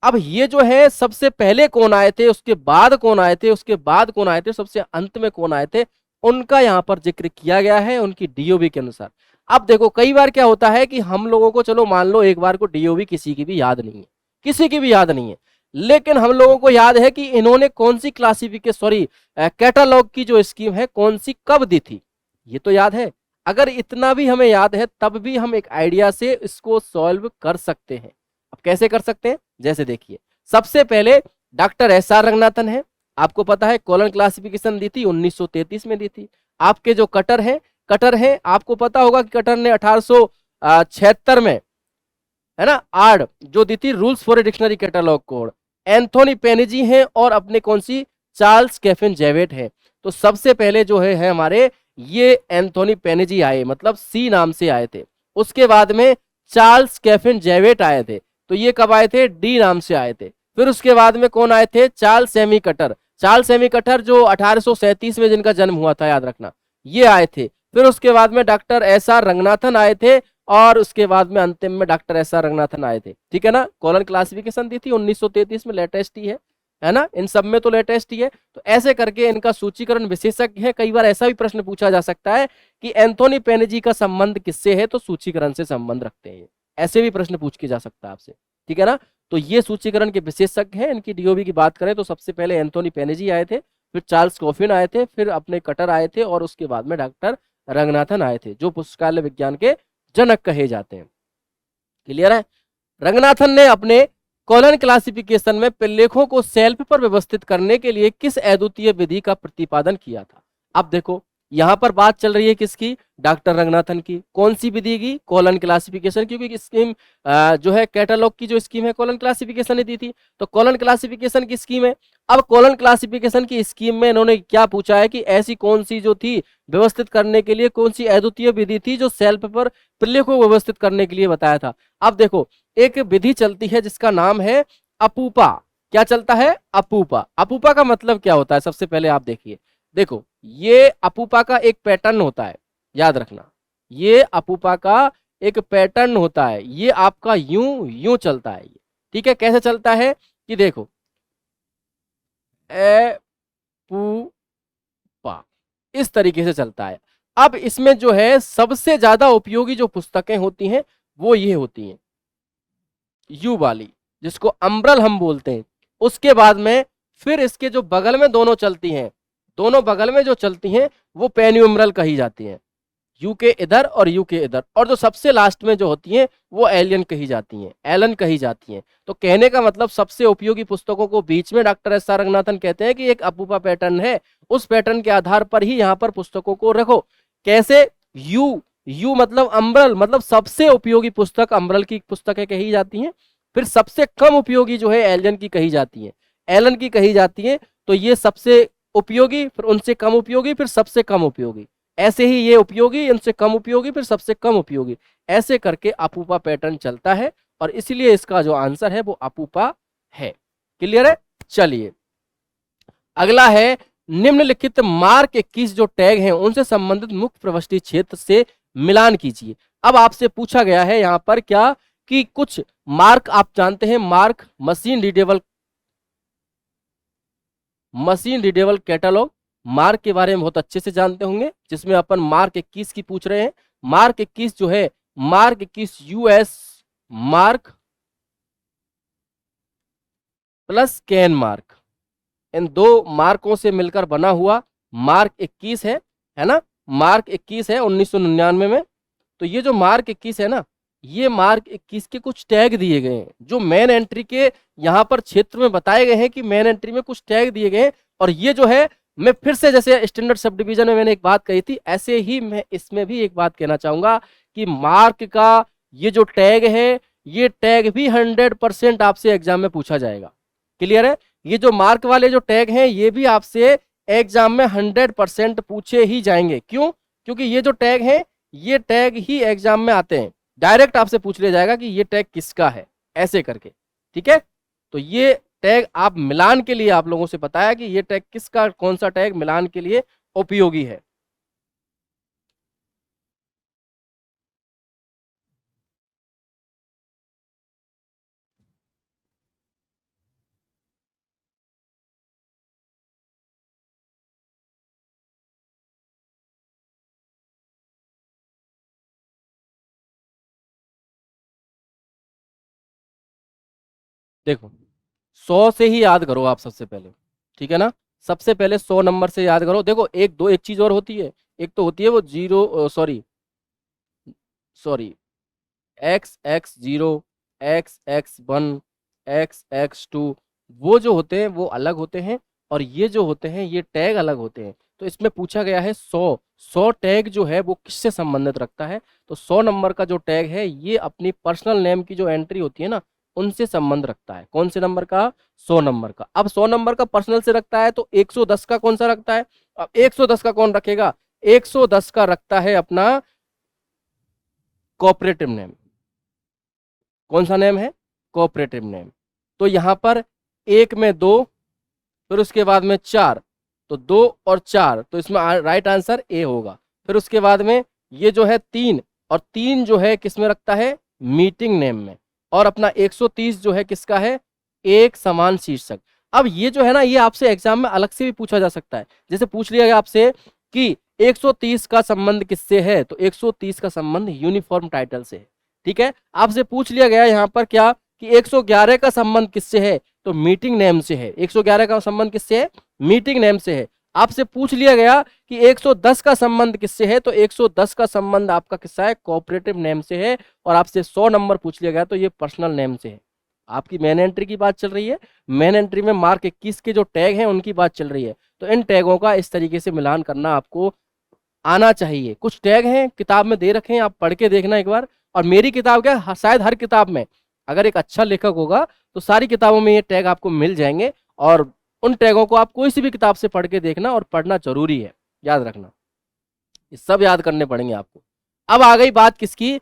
अब ये जो है सबसे पहले कौन आए थे, उसके बाद कौन आए थे, उसके बाद कौन आए थे, सबसे अंत में कौन आए थे, उनका यहाँ पर जिक्र किया गया है उनकी डीओबी के अनुसार। अब देखो कई बार क्या होता है कि हम लोगों को, चलो मान लो एक बार को डीओबी किसी की भी याद नहीं है, किसी की भी याद नहीं है, लेकिन हम लोगों को याद है कि इन्होंने कौन सी क्लासिफिकेशन कैटलॉग की जो स्कीम है कौन सी कब दी थी, ये तो याद है। अगर इतना भी हमें याद है तब भी हम एक आइडिया से इसको सॉल्व कर सकते हैं। अब कैसे कर सकते हैं? जैसे देखिए, सबसे पहले डॉक्टर SR रंगनाथन है, आपको पता है कॉलन क्लासिफिकेशन दी थी 1933 में दी थी। आपके जो कटर है आपको पता होगा कि कटर ने 1876 में, है ना, आर्ड जो दी थी rules for a dictionary catalogue code. Anthony Panizzi हैं और अपने कौन सी चार्ल्स कैफिन जेवेट है। तो सबसे पहले जो है हमारे ये एंथोनी पेनिजी आए, मतलब सी नाम से आए थे। उसके बाद में चार्ल्स कैफिन जेवेट आए थे, तो ये कब आए थे? डी नाम से आए थे। फिर उसके बाद में कौन आए थे? Charles semi cutter. Charles semi cutter जो 1837 में जिनका जन्म हुआ था, याद रखना, ये आए थे। फिर उसके बाद में डॉक्टर एस आर रंगनाथन आए थे, और उसके बाद में अंतिम में डॉक्टर एस आर रंगनाथन आए थे। ठीक है ना, कॉलन क्लासिफिकेशन दी थी 1933 में, लेटेस्ट ही है ना, इन सब में तो लेटेस्ट ही है। तो ऐसे करके इनका सूचीकरण विशेषज्ञ है। कई बार ऐसा भी प्रश्न पूछा जा सकता है कि एंथोनी पेनेजी का संबंध किससे है, तो सूचीकरण से संबंध रखते हैं, ऐसे भी प्रश्न पूछ के जा सकता है आपसे। ठीक है ना, तो ये सूचीकरण के विशेषज्ञ हैं। इनकी डीओबी की बात करें तो सबसे पहले एंथोनी पेनेजी आए थे, फिर चार्ल्स कॉफिन आए थे, फिर अपने कटर आए थे, और उसके बाद में डॉक्टर रंगनाथन आए थे, जो पुस्तकालय विज्ञान के जनक कहे जाते हैं। क्लियर है। रंगनाथन ने अपने कॉलन क्लासिफिकेशन में प्रलेखों को शेल्फ पर व्यवस्थित करने के लिए किस अद्वितीय विधि का प्रतिपादन किया था? अब देखो यहां पर बात चल रही है किसकी? डॉक्टर रंगनाथन की। कौन सी विधि की? कॉलन क्लासिफिकेशन, क्योंकि स्कीम जो है कैटलॉग की जो स्कीम है कॉलन क्लासिफिकेशन ने दी थी, तो कॉलन क्लासिफिकेशन की स्कीम है। अब कॉलन क्लासिफिकेशन की स्कीम में इन्होंने क्या पूछा है कि ऐसी कौन सी जो थी व्यवस्थित करने के लिए, कौन सी अद्वितीय विधि थी जो शेल्फ पर प्रलेखों को व्यवस्थित करने के लिए बताया था। अब देखो एक विधि चलती है जिसका नाम है अपूपा। क्या चलता है? अपूपा। अपूपा का मतलब क्या होता है? सबसे पहले आप देखिए, देखो ये अपूपा का एक पैटर्न होता है, याद रखना, ये अपूपा का एक पैटर्न होता है। ये आपका यूं यूं चलता है ये। ठीक है, कैसे चलता है कि देखो ए पू पा, इस तरीके से चलता है। अब इसमें जो है सबसे ज्यादा उपयोगी जो पुस्तकें होती हैं वो ये होती हैं यू वाली, जिसको अम्ब्रल हम बोलते हैं। उसके बाद में फिर इसके जो बगल में दोनों चलती हैं, दोनों बगल में जो चलती हैं वो पेन्यूमरल कही जाती हैं, यू के इधर और यू के इधर। और जो सबसे लास्ट में जो होती हैं वो एलियन कही जाती हैं, एलन कही जाती हैं। तो कहने का मतलब सबसे उपयोगी पुस्तकों को बीच में डॉक्टर एस आर रंगनाथन कहते हैं कि एक अपूपा पैटर्न है, उस पैटर्न के आधार पर ही यहाँ पर पुस्तकों को रखो। कैसे? यू, यू मतलब अम्ब्रल, मतलब सबसे उपयोगी पुस्तक अम्ब्रल की पुस्तकें कही जाती हैं। फिर सबसे कम उपयोगी जो है एलियन की कही जाती है, एलन की कही जाती है। तो ये सबसे उपयोगी, फिर उनसे कम उपयोगी, फिर सबसे कम उपयोगी, ऐसे ही ये उपयोगी, इनसे कम उपयोगी, फिर सबसे कम उपयोगी, ऐसे करके अपूपा पैटर्न चलता है। और इसलिए इसका जो आंसर है वो अपूपा है। क्लियर है? चलिए अगला है, निम्नलिखित मार्क 21 जो टैग हैं उनसे संबंधित मुख्य प्रविष्टि क्षेत्र से मिलान कीजिए। अब आपसे पूछा गया है यहां पर क्या कि कुछ मार्क आप जानते हैं, mark machine readable catalogue, mark के बारे में बहुत अच्छे से जानते होंगे, जिसमें अपन मार्क 21 की पूछ रहे हैं। मार्क 21 जो है, MARC 21 US MARC plus CAN MARC, इन दो मार्कों से मिलकर बना हुआ मार्क 21 है ना, मार्क 21 है 1999 में। तो ये जो मार्क 21 है ना, ये मार्क 21 के कुछ टैग दिए गए हैं जो मेन एंट्री के यहाँ पर क्षेत्र में बताए गए हैं कि मेन एंट्री में कुछ टैग दिए गए हैं। और ये जो है, मैं फिर से जैसे स्टैंडर्ड सब डिवीजन में मैंने एक बात कही थी, ऐसे ही मैं इसमें भी एक बात कहना चाहूंगा कि मार्क का ये जो टैग है, ये टैग भी 100% आपसे एग्जाम में पूछा जाएगा। क्लियर है? ये जो मार्क वाले जो टैग हैं ये भी आपसे एग्जाम में 100% पूछे ही जाएंगे। क्यों? क्योंकि ये जो टैग हैं ये टैग ही एग्जाम में आते हैं, डायरेक्ट आपसे पूछ लिया जाएगा कि ये टैग किसका है, ऐसे करके। ठीक है, तो ये टैग आप मिलान के लिए आप लोगों से बताया कि ये टैग किसका, कौन सा टैग मिलान के लिए उपयोगी है। देखो 100 से ही याद करो आप सबसे पहले। ठीक है ना, सबसे पहले 100 नंबर से याद करो। देखो एक चीज और होती है, एक तो होती है वो zero, sorry XX0, XX1, XX2, वो जो होते हैं वो अलग होते हैं, और ये जो होते हैं ये टैग अलग होते हैं। तो इसमें पूछा गया है 100 टैग जो है वो किससे संबंधित रखता है। तो 100 नंबर का जो टैग है ये अपनी पर्सनल नेम की जो एंट्री होती है ना, उनसे संबंध रखता है। कौन से नंबर का? 100 नंबर का। अब 100 नंबर का पर्सनल से रखता है, तो 110 का कौन सा रखता है? अब 110 का कौन रखेगा? 110 का रखता है अपना कोऑपरेटिव नेम। कौन सा नेम है? Cooperative name. तो यहां पर एक में 2, फिर उसके बाद में 4, तो 2 और 4, तो इसमें राइट आंसर ए होगा। फिर उसके बाद में ये जो है 3, और 3 जो है किस में रखता है, मीटिंग नेम में, और अपना 130 जो है किसका है, एक समान शीर्षक। अब ये जो है ना, ये आपसे एग्जाम में अलग से भी पूछा जा सकता है। जैसे पूछ लिया गया आपसे कि 130 का संबंध किससे है, तो 130 का संबंध यूनिफॉर्म टाइटल से है। ठीक है, आपसे पूछ लिया गया यहाँ पर क्या कि 111 का संबंध किससे है, तो मीटिंग नेम से है। 111 का संबंध किससे है, मीटिंग नेम से है। आपसे पूछ लिया गया कि 110 का संबंध किससे है, तो 110 का संबंध आपका किससा है, कोऑपरेटिव नेम से है। और आपसे 100 नंबर पूछ लिया गया तो ये पर्सनल नेम से है। आपकी मेन एंट्री की बात चल रही है, मेन एंट्री में मार्क 21 के जो टैग हैं उनकी बात चल रही है। तो इन टैगों का इस तरीके से मिलान करना आपको आना चाहिए। कुछ टैग हैं किताब में दे रखे हैं, आप पढ़ के देखना एक बार। और मेरी किताब क्या, शायद हर किताब में, अगर एक अच्छा लेखक होगा तो सारी किताबों में ये टैग आपको मिल जाएंगे। और उन टैगों को आप कोई सी भी किताब से पढ़ के देखना, और पढ़ना जरूरी है, याद रखना, ये सब याद करने पड़ेंगे आपको। अब आ गई बात किसकी,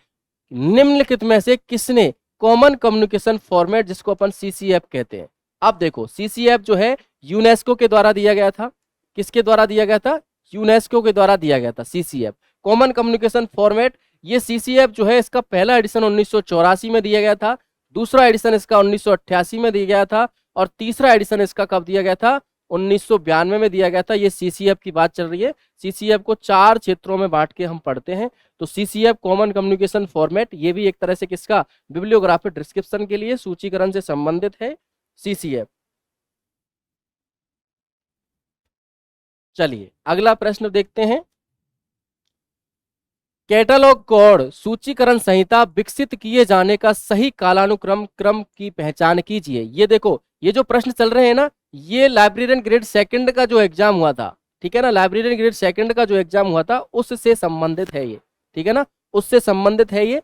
निम्नलिखित में से किसने कॉमन कम्युनिकेशन फॉर्मेट, जिसको अपन सीसीएफ कहते हैं। अब देखो सीसीएफ जो है यूनेस्को के द्वारा दिया गया था। किसके द्वारा दिया गया था, यूनेस्को के द्वारा दिया गया था सीसीएफ, कॉमन कम्युनिकेशन फॉर्मेट। ये सीसीएफ जो है इसका पहला एडिशन 1984 में दिया गया था, दूसरा एडिशन इसका 1988 में दिया गया था, और तीसरा एडिशन इसका कब दिया गया था, 1992 में दिया गया था। ये सीसीएफ की बात चल रही है। सीसीएफ को 4 क्षेत्रों में बांट के हम पढ़ते हैं। तो सीसीएफ कॉमन कम्युनिकेशन फॉर्मेट, ये भी एक तरह से किसका, बिब्लियोग्राफिक डिस्क्रिप्शन के लिए सूचीकरण से संबंधित है सीसीएफ। चलिए अगला प्रश्न देखते हैं। कैटलॉग कोड सूचीकरण संहिता विकसित किए जाने का सही कालानुक्रम क्रम की पहचान कीजिए। ये देखो, ये जो प्रश्न चल रहे हैं ना, ये लाइब्रेरियन ग्रेड सेकंड का जो एग्जाम हुआ था, ठीक है ना, लाइब्रेरियन ग्रेड सेकंड का जो एग्जाम हुआ था उससे संबंधित है ये, ठीक है ना, उससे संबंधित है ये।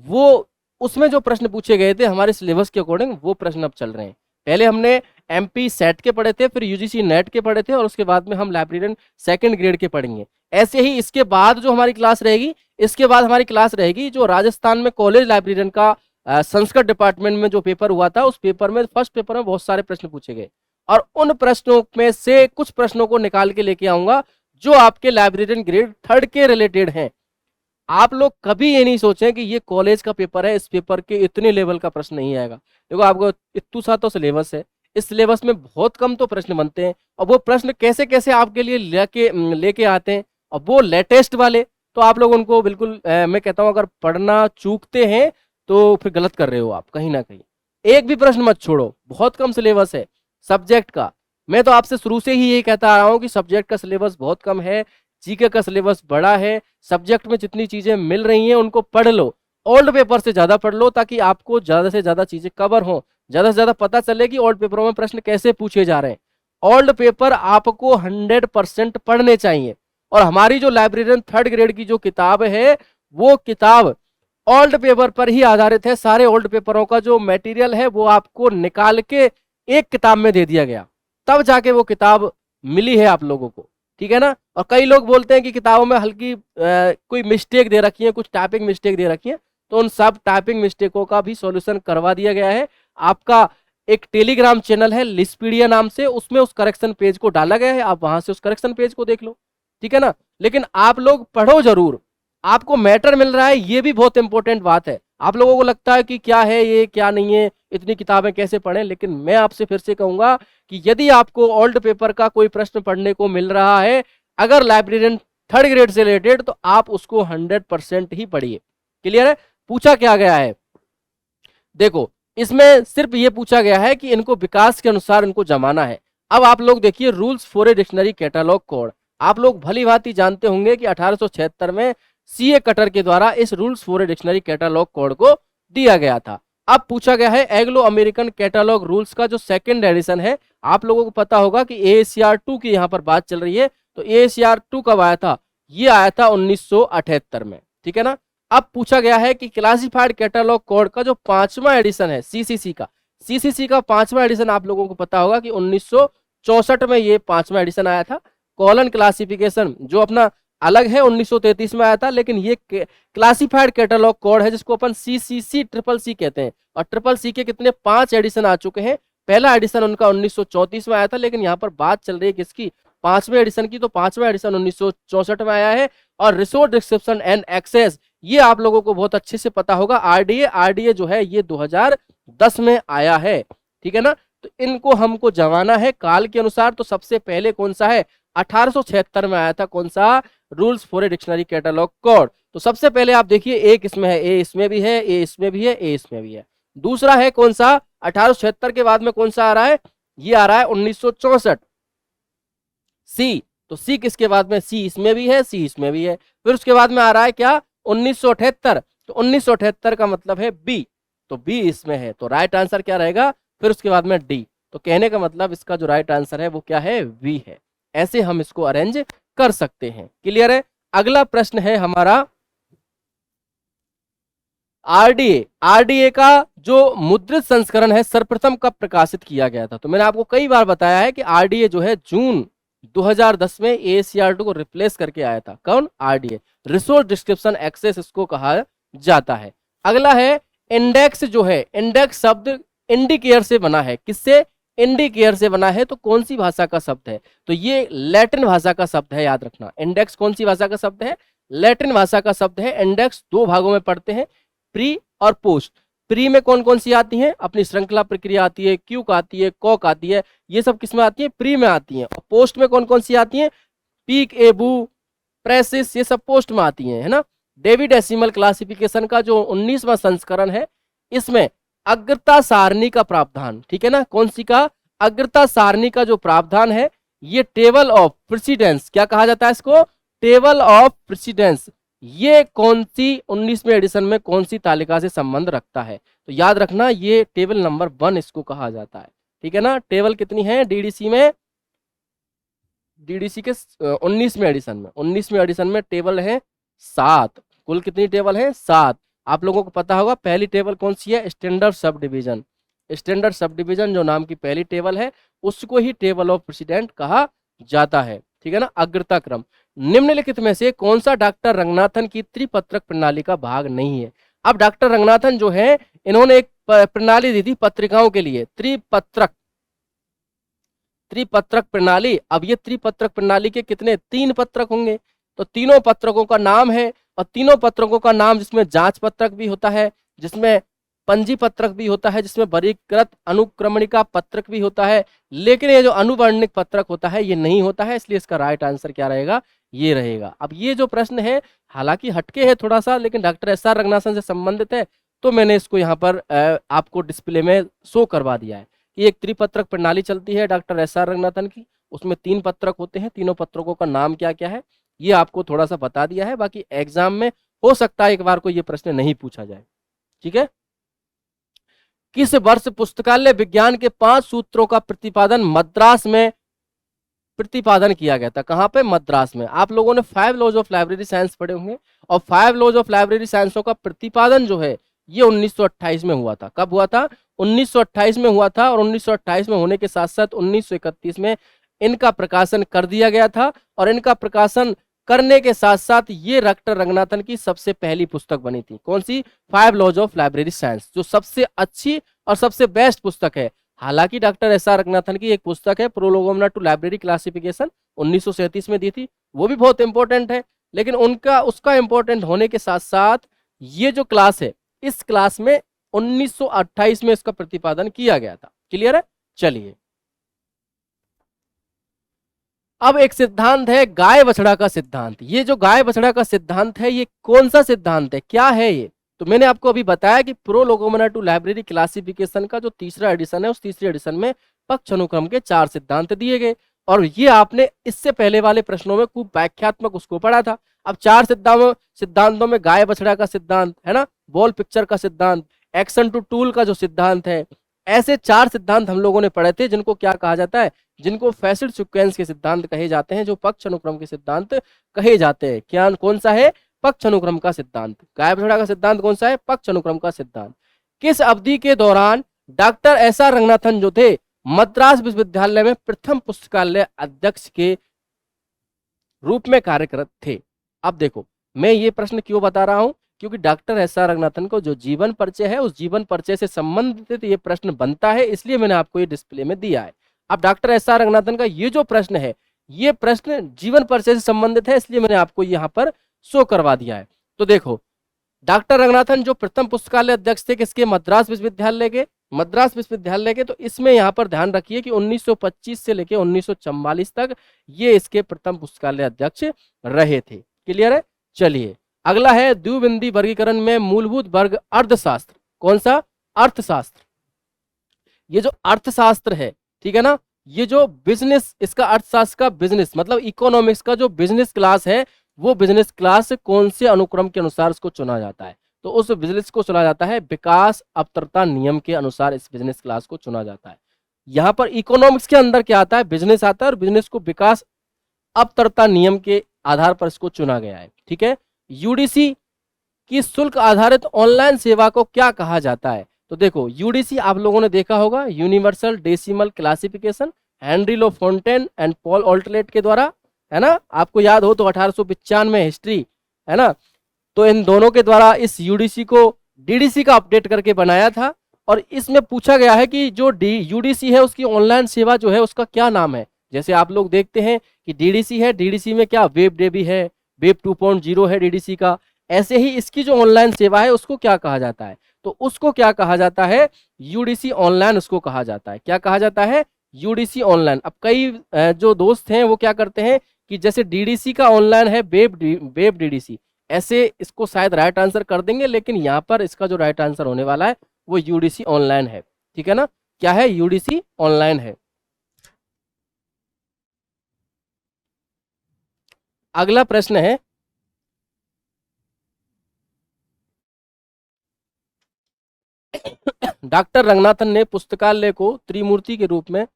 वो उसमें जो प्रश्न पूछे गए थे हमारे सिलेबस के अकॉर्डिंग, वो प्रश्न अब चल रहे हैं। पहले हमने एमपी सेट के पढ़े थे, फिर यूजीसी नेट के पढ़े थे, और उसके बाद में हम लाइब्रेरियन सेकंड ग्रेड के पढ़ेंगे। ऐसे ही इसके बाद जो हमारी क्लास रहेगी, इसके बाद हमारी क्लास रहेगी जो राजस्थान में कॉलेज लाइब्रेरियन का संस्कृत डिपार्टमेंट में जो पेपर हुआ था, उस पेपर में, फर्स्ट पेपर में बहुत सारे प्रश्न पूछे गए, और उन प्रश्नों में से कुछ प्रश्नों को निकाल के लेके आऊंगा जो आपके लाइब्रेरियन ग्रेड थर्ड के रिलेटेड हैं। आप लोग कभी ये नहीं सोचें कि ये कॉलेज का पेपर है, इस पेपर के इतने लेवल का प्रश्न नहीं आएगा। देखो आपको इतना सा तो सिलेबस है, इस सिलेबस में बहुत कम तो प्रश्न बनते हैं, और वो प्रश्न कैसे कैसे आपके लिए लेके आते हैं, और वो लेटेस्ट वाले, तो आप लोग उनको बिल्कुल मैं कहता हूं अगर पढ़ना चूकते हैं तो फिर गलत कर रहे हो आप कहीं ना कहीं। एक भी प्रश्न मत छोड़ो, बहुत कम सिलेबस है सब्जेक्ट का। मैं तो आपसे शुरू से ही यही कहता आ रहा हूँ कि सब्जेक्ट का सिलेबस बहुत कम है, जीके का सिलेबस बड़ा है। सब्जेक्ट में जितनी चीजें मिल रही हैं उनको पढ़ लो, ओल्ड पेपर से ज्यादा पढ़ लो, ताकि आपको ज्यादा से ज्यादा चीजें कवर हो, ज्यादा से ज्यादा पता चले कि ओल्ड पेपरों में प्रश्न कैसे पूछे जा रहे हैं। ओल्ड पेपर आपको 100% पढ़ने चाहिए। और हमारी जो लाइब्रेरियन थर्ड ग्रेड की जो किताब है, वो किताब ओल्ड पेपर पर ही आधारित है। सारे ओल्ड पेपरों का जो मटेरियल है वो आपको निकाल के एक किताब में दे दिया गया, तब जाके वो किताब मिली है आप लोगों को, ठीक है ना। और कई लोग बोलते हैं कि किताबों में हल्की कोई मिस्टेक दे रखी है, कुछ टाइपिंग मिस्टेक दे रखी है, तो उन सब टाइपिंग मिस्टेकों का भी सॉल्यूशन करवा दिया गया है। आपका एक टेलीग्राम चैनल है लिस्पीडिया नाम से, उसमें उस करेक्शन पेज को डाला गया है, आप वहां से उस करेक्शन पेज को देख लो, ठीक है ना। लेकिन आप लोग पढ़ो जरूर, आपको मैटर मिल रहा है, ये भी बहुत इंपॉर्टेंट बात है। आप लोगों को लगता है कि क्या है ये, क्या नहीं है, इतनी किताबें कैसे पढ़ें, लेकिन मैं आपसे फिर से कहूंगा कि यदि आपको ओल्ड पेपर का कोई प्रश्न पढ़ने को मिल रहा है, अगर लाइब्रेरियन थर्ड ग्रेड से रिलेटेड, तो आप उसको 100% ही पढ़िए। क्लियर है। पूछा क्या गया है, देखो इसमें सिर्फ ये पूछा गया है कि इनको विकास के अनुसार इनको जमाना है। अब आप लोग देखिए, rules for a dictionary catalogue code, आप लोग भली भांति जानते होंगे कि 1876 में सीए कटर के द्वारा इस rules for a dictionary catalogue code को दिया गया था। अब पूछा गया है एंग्लो अमेरिकन कैटलॉग रूल्स का जो सेकंड एडिशन है, आप लोगों को पता होगा कि AACR 2 की यहाँ पर बात चल रही है, तो AACR 2 कब आया था, ये आया था 1978 में, ठीक है ना। अब पूछा गया है कि क्लासिफाइड कैटलॉग कोड का जो 5वां एडिशन है CCC का 5वां एडिशन, आप लोगों को पता होगा कि 1964 में ये 5वां एडिशन आया था। कॉलन क्लासिफिकेशन जो अपना अलग है 1933 में आया था, लेकिन ये क्लासिफाइड कैटलॉग कोड है जिसको अपन CCC CCC कहते हैं। और CCC के कितने 5 एडिशन आ चुके हैं। पहला एडिशन उनका 1934 में आया था, लेकिन यहाँ पर बात चल रही है किसकी, 5वें एडिशन की। तो 5वां एडिशन 1964 में आया है, और रिसोर्स डिस्क्रिप्शन एंड एक्सेस ये आप लोगों को बहुत अच्छे से पता होगा। आरडीए जो है ये 2010 में आया है, ठीक है ना। तो इनको हमको जमाना है काल के अनुसार। तो सबसे पहले कौन सा है, 1876 में आया था, कौन सा, rules for a dictionary catalogue code. तो सबसे पहले आप देखिए एक इसमें है, ए इसमें भी है, ए इसमें भी है, ए इसमें भी है। दूसरा है कौन सा, 1876 के बाद में कौन सा आ रहा है, ये आ रहा है 1964 सी। तो सी किसके बाद में, सी इसमें भी है, सी इसमें भी है। फिर उसके बाद में आ रहा है क्या, 1978। तो 1978 का मतलब है बी, तो बी इसमें है, तो राइट आंसर क्या रहेगा, फिर उसके बाद में डी। तो कहने का मतलब इसका जो राइट आंसर है वो क्या है, वी है। ऐसे हम इसको अरेंज कर सकते हैं। क्लियर है। अगला प्रश्न है हमारा आरडीए। आरडीए का जो मुद्रित संस्करण है सर्वप्रथम कब प्रकाशित किया गया था। तो मैंने आपको कई बार बताया है कि आरडीए जो है जून 2010 में एसीआर2 को रिप्लेस करके आया था। कौन, आरडीए, रिसोर्स डिस्क्रिप्शन एक्सेस इसको कहा जाता है। अगला है इंडेक्स। जो है इंडेक्स शब्द इंडिकेयर से बना है, किससे, इंडिकेयर से बना है। तो कौन सी भाषा का शब्द है, तो ये लैटिन भाषा का शब्द है, याद रखना। इंडेक्स कौन सी भाषा का शब्द है, लैटिन भाषा का शब्द है। इंडेक्स दो भागों में पढ़ते हैं, प्री और पोस्ट। प्री में कौन कौन सी आती हैं, अपनी श्रृंखला प्रक्रिया आती है, क्यूक आती है, कॉक आती है, ये सब किस में आती है, प्री में आती हैं। और पोस्ट में कौन कौन सी आती हैं, पीक, एबू, प्रेसिस, ये सब पोस्ट में आती हैं, है ना। डेवी डेसिमल क्लासिफिकेशन का जो 19वां संस्करण है, इसमें अग्रता सारणी का प्रावधान, ठीक है ना, कौन सी का, अग्रता सारणी का जो प्रावधान है, ये टेबल ऑफ प्रेसिडेंस, क्या कहा जाता है इसको, टेबल ऑफ प्रेसिडेंस, ये कौन सी 19वें एडिशन में कौन सी तालिका से संबंध रखता है। तो याद रखना ये टेबल नंबर 1 इसको कहा जाता है, ठीक है ना। टेबल कितनी है डीडीसी में, डीडीसी के 19वें एडिशन में टेबल है 7। कुल कितनी टेबल है, 7। आप लोगों को पता होगा पहली टेबल कौन सी है, standard sub division. Standard sub division जो नाम की पहली टेबल है उसको ही टेबल ऑफ प्रेसिडेंट कहा जाता है, ठीक है ना। अग्रता क्रम, निम्नलिखित में से कौन सा डॉक्टर रंगनाथन की त्रिपत्रक प्रणाली का भाग नहीं है। अब डॉक्टर रंगनाथन जो है इन्होंने एक प्रणाली दी थी पत्रिकाओं के लिए, त्रिपत्रक प्रणाली। अब ये त्रिपत्रक प्रणाली के कितने, 3 पत्रक होंगे। तो तीनों पत्रकों का नाम है, और तीनों पत्रकों का नाम जिसमें जांच पत्रक भी होता है, जिसमें पंजी पत्रक भी होता है, जिसमें वर्गीकृत अनुक्रमणिका पत्रक भी होता है। लेकिन ये जो अनुवर्णिक पत्रक होता है ये नहीं होता है, इसलिए इसका राइट आंसर क्या रहेगा, ये रहेगा। अब ये जो प्रश्न है हालांकि हटके है थोड़ा सा, लेकिन डॉक्टर एस.आर. रंगनाथन से संबंधित है, तो मैंने इसको यहाँ पर आपको डिस्प्ले में शो करवा दिया है कि एक त्रिपत्रक प्रणाली चलती है डॉक्टर एस.आर. रंगनाथन की, उसमें 3 पत्रक होते हैं, तीनों पत्रकों का नाम क्या क्या है ये आपको थोड़ा सा बता दिया है। बाकी एग्जाम में हो सकता है एक बार को ये प्रश्न नहीं पूछा जाए, ठीक है। किस वर्ष पुस्तकालय विज्ञान के 5 सूत्रों का प्रतिपादन मद्रास में प्रतिपादन किया गया था। कहां पे, मद्रास में। आप लोगों ने 5 लॉज ऑफ लाइब्रेरी साइंस पढ़े होंगे, और 5 लॉज ऑफ लाइब्रेरी साइंसों का प्रतिपादन जो है ये 1928 में हुआ था। कब हुआ था, 1928 में हुआ था। और 1928 में होने के साथ साथ 1931 में इनका प्रकाशन कर दिया गया था। और इनका प्रकाशन करने के साथ साथ ये डॉक्टर रंगनाथन की सबसे पहली पुस्तक बनी थी। कौन सी, 5 लॉज ऑफ लाइब्रेरी साइंस, जो सबसे अच्छी और सबसे बेस्ट पुस्तक है। हालांकि डॉक्टर एस.आर. रंगनाथन की एक पुस्तक है प्रोलोगोमना टू लाइब्रेरी क्लासिफिकेशन, 1937 में दी थी, वो भी बहुत इंपॉर्टेंट है। लेकिन उसका इंपॉर्टेंट होने के साथ साथ ये जो क्लास है, इस क्लास में 1928 में इसका प्रतिपादन किया गया था। क्लियर है। चलिए अब एक सिद्धांत है गाय बछड़ा का सिद्धांत। ये जो गाय बछड़ा का सिद्धांत है ये कौन सा सिद्धांत है, क्या है ये। तो मैंने आपको अभी बताया कि प्रोलोगोमना टू लाइब्रेरी क्लासिफिकेशन का जो तीसरा एडिशन है, उस तीसरे एडिशन में पक्ष अनुक्रम के 4 सिद्धांत दिए गए। और ये आपने इससे पहले वाले प्रश्नों में खूब व्याख्यात्मक उसको पढ़ा था। अब 4 सिद्धांतों में गाय बछड़ा का सिद्धांत है ना, बॉल पिक्चर का सिद्धांत, एक्शन टू टूल का जो सिद्धांत है, ऐसे 4 सिद्धांत हम लोगों ने पढ़े थे, जिनको क्या कहा जाता है, जिनको फैसिड सीक्वेंस के सिद्धांत कहे जाते हैं, जो पक्ष अनुक्रम के सिद्धांत कहे जाते हैं। क्या कौन सा है, पक्ष अनुक्रम का सिद्धांत। गाय बछड़ा का सिद्धांत कौन सा है, पक्ष अनुक्रम का सिद्धांत। किस अवधि के दौरान डॉक्टर एस.आर. रंगनाथन जो थे मद्रास विश्वविद्यालय में प्रथम पुस्तकालय अध्यक्ष के रूप में कार्यरत थे। अब देखो मैं ये प्रश्न क्यों बता रहा हूं, क्योंकि डॉक्टर एस.आर. रंगनाथन को जो जीवन परिचय है उस जीवन परिचय से संबंधित ये प्रश्न बनता है, इसलिए मैंने आपको ये डिस्प्ले में दिया है। अब डॉक्टर एस.आर. रंगनाथन का ये जो प्रश्न है, ये प्रश्न जीवन परिचय से संबंधित है, इसलिए मैंने आपको यहाँ पर शो करवा दिया है। तो देखो, डॉक्टर रंगनाथन जो प्रथम पुस्तकालय अध्यक्ष थे किसके, मद्रास विश्वविद्यालय के, मद्रास विश्वविद्यालय के। तो इसमें यहाँ पर ध्यान रखिए कि 1925 से लेकर 1944 तक ये इसके प्रथम पुस्तकालय अध्यक्ष रहे थे। क्लियर है। चलिए अगला है द्विबिंदी वर्गीकरण में मूलभूत वर्ग अर्थशास्त्र। कौन सा, अर्थशास्त्र। ये जो अर्थशास्त्र है, ठीक है ना, ये जो बिजनेस, इसका अर्थशास्त्र का बिजनेस मतलब इकोनॉमिक्स का जो बिजनेस क्लास है, वो बिजनेस क्लास कौन से अनुक्रम के अनुसार उसको चुना जाता है, तो उस बिजनेस को चुना जाता है विकास अवतरता नियम के अनुसार इस बिजनेस क्लास को चुना जाता है। यहाँ पर इकोनॉमिक्स के अंदर क्या आता है, बिजनेस आता है, और बिजनेस को विकास अवतरता नियम के आधार पर इसको चुना गया है। ठीक है। यूडीसी की शुल्क आधारित ऑनलाइन सेवा को क्या कहा जाता है, तो देखो यूडीसी आप लोगों ने देखा होगा, universal decimal classification, Henri La Fontaine and Paul Otlet के द्वारा, है ना, आपको याद हो तो 1895 में हिस्ट्री, है ना, तो इन दोनों के द्वारा इस यूडीसी को डीडीसी का अपडेट करके बनाया था। और इसमें पूछा गया है कि जो यूडीसी है उसकी ऑनलाइन सेवा जो है उसका क्या नाम है। जैसे आप लोग देखते हैं कि डीडीसी है, डीडीसी में क्या वेब डेबी है, वेब 2.0 है डीडीसी का, ऐसे ही इसकी जो ऑनलाइन सेवा है उसको क्या कहा जाता है, तो उसको क्या कहा जाता है, यूडीसी ऑनलाइन उसको कहा जाता है। क्या कहा जाता है, यूडीसी ऑनलाइन। अब कई जो दोस्त हैं वो क्या करते हैं कि जैसे डीडीसी का ऑनलाइन है वेब डीडीसी, ऐसे इसको शायद राइट आंसर कर देंगे, लेकिन यहाँ पर इसका जो राइट आंसर होने वाला है वो यूडीसी ऑनलाइन है। ठीक है ना, क्या है, यूडीसी ऑनलाइन है। अगला प्रश्न है, डॉक्टर रंगनाथन ने पुस्तकालय को त्रिमूर्ति के रूप में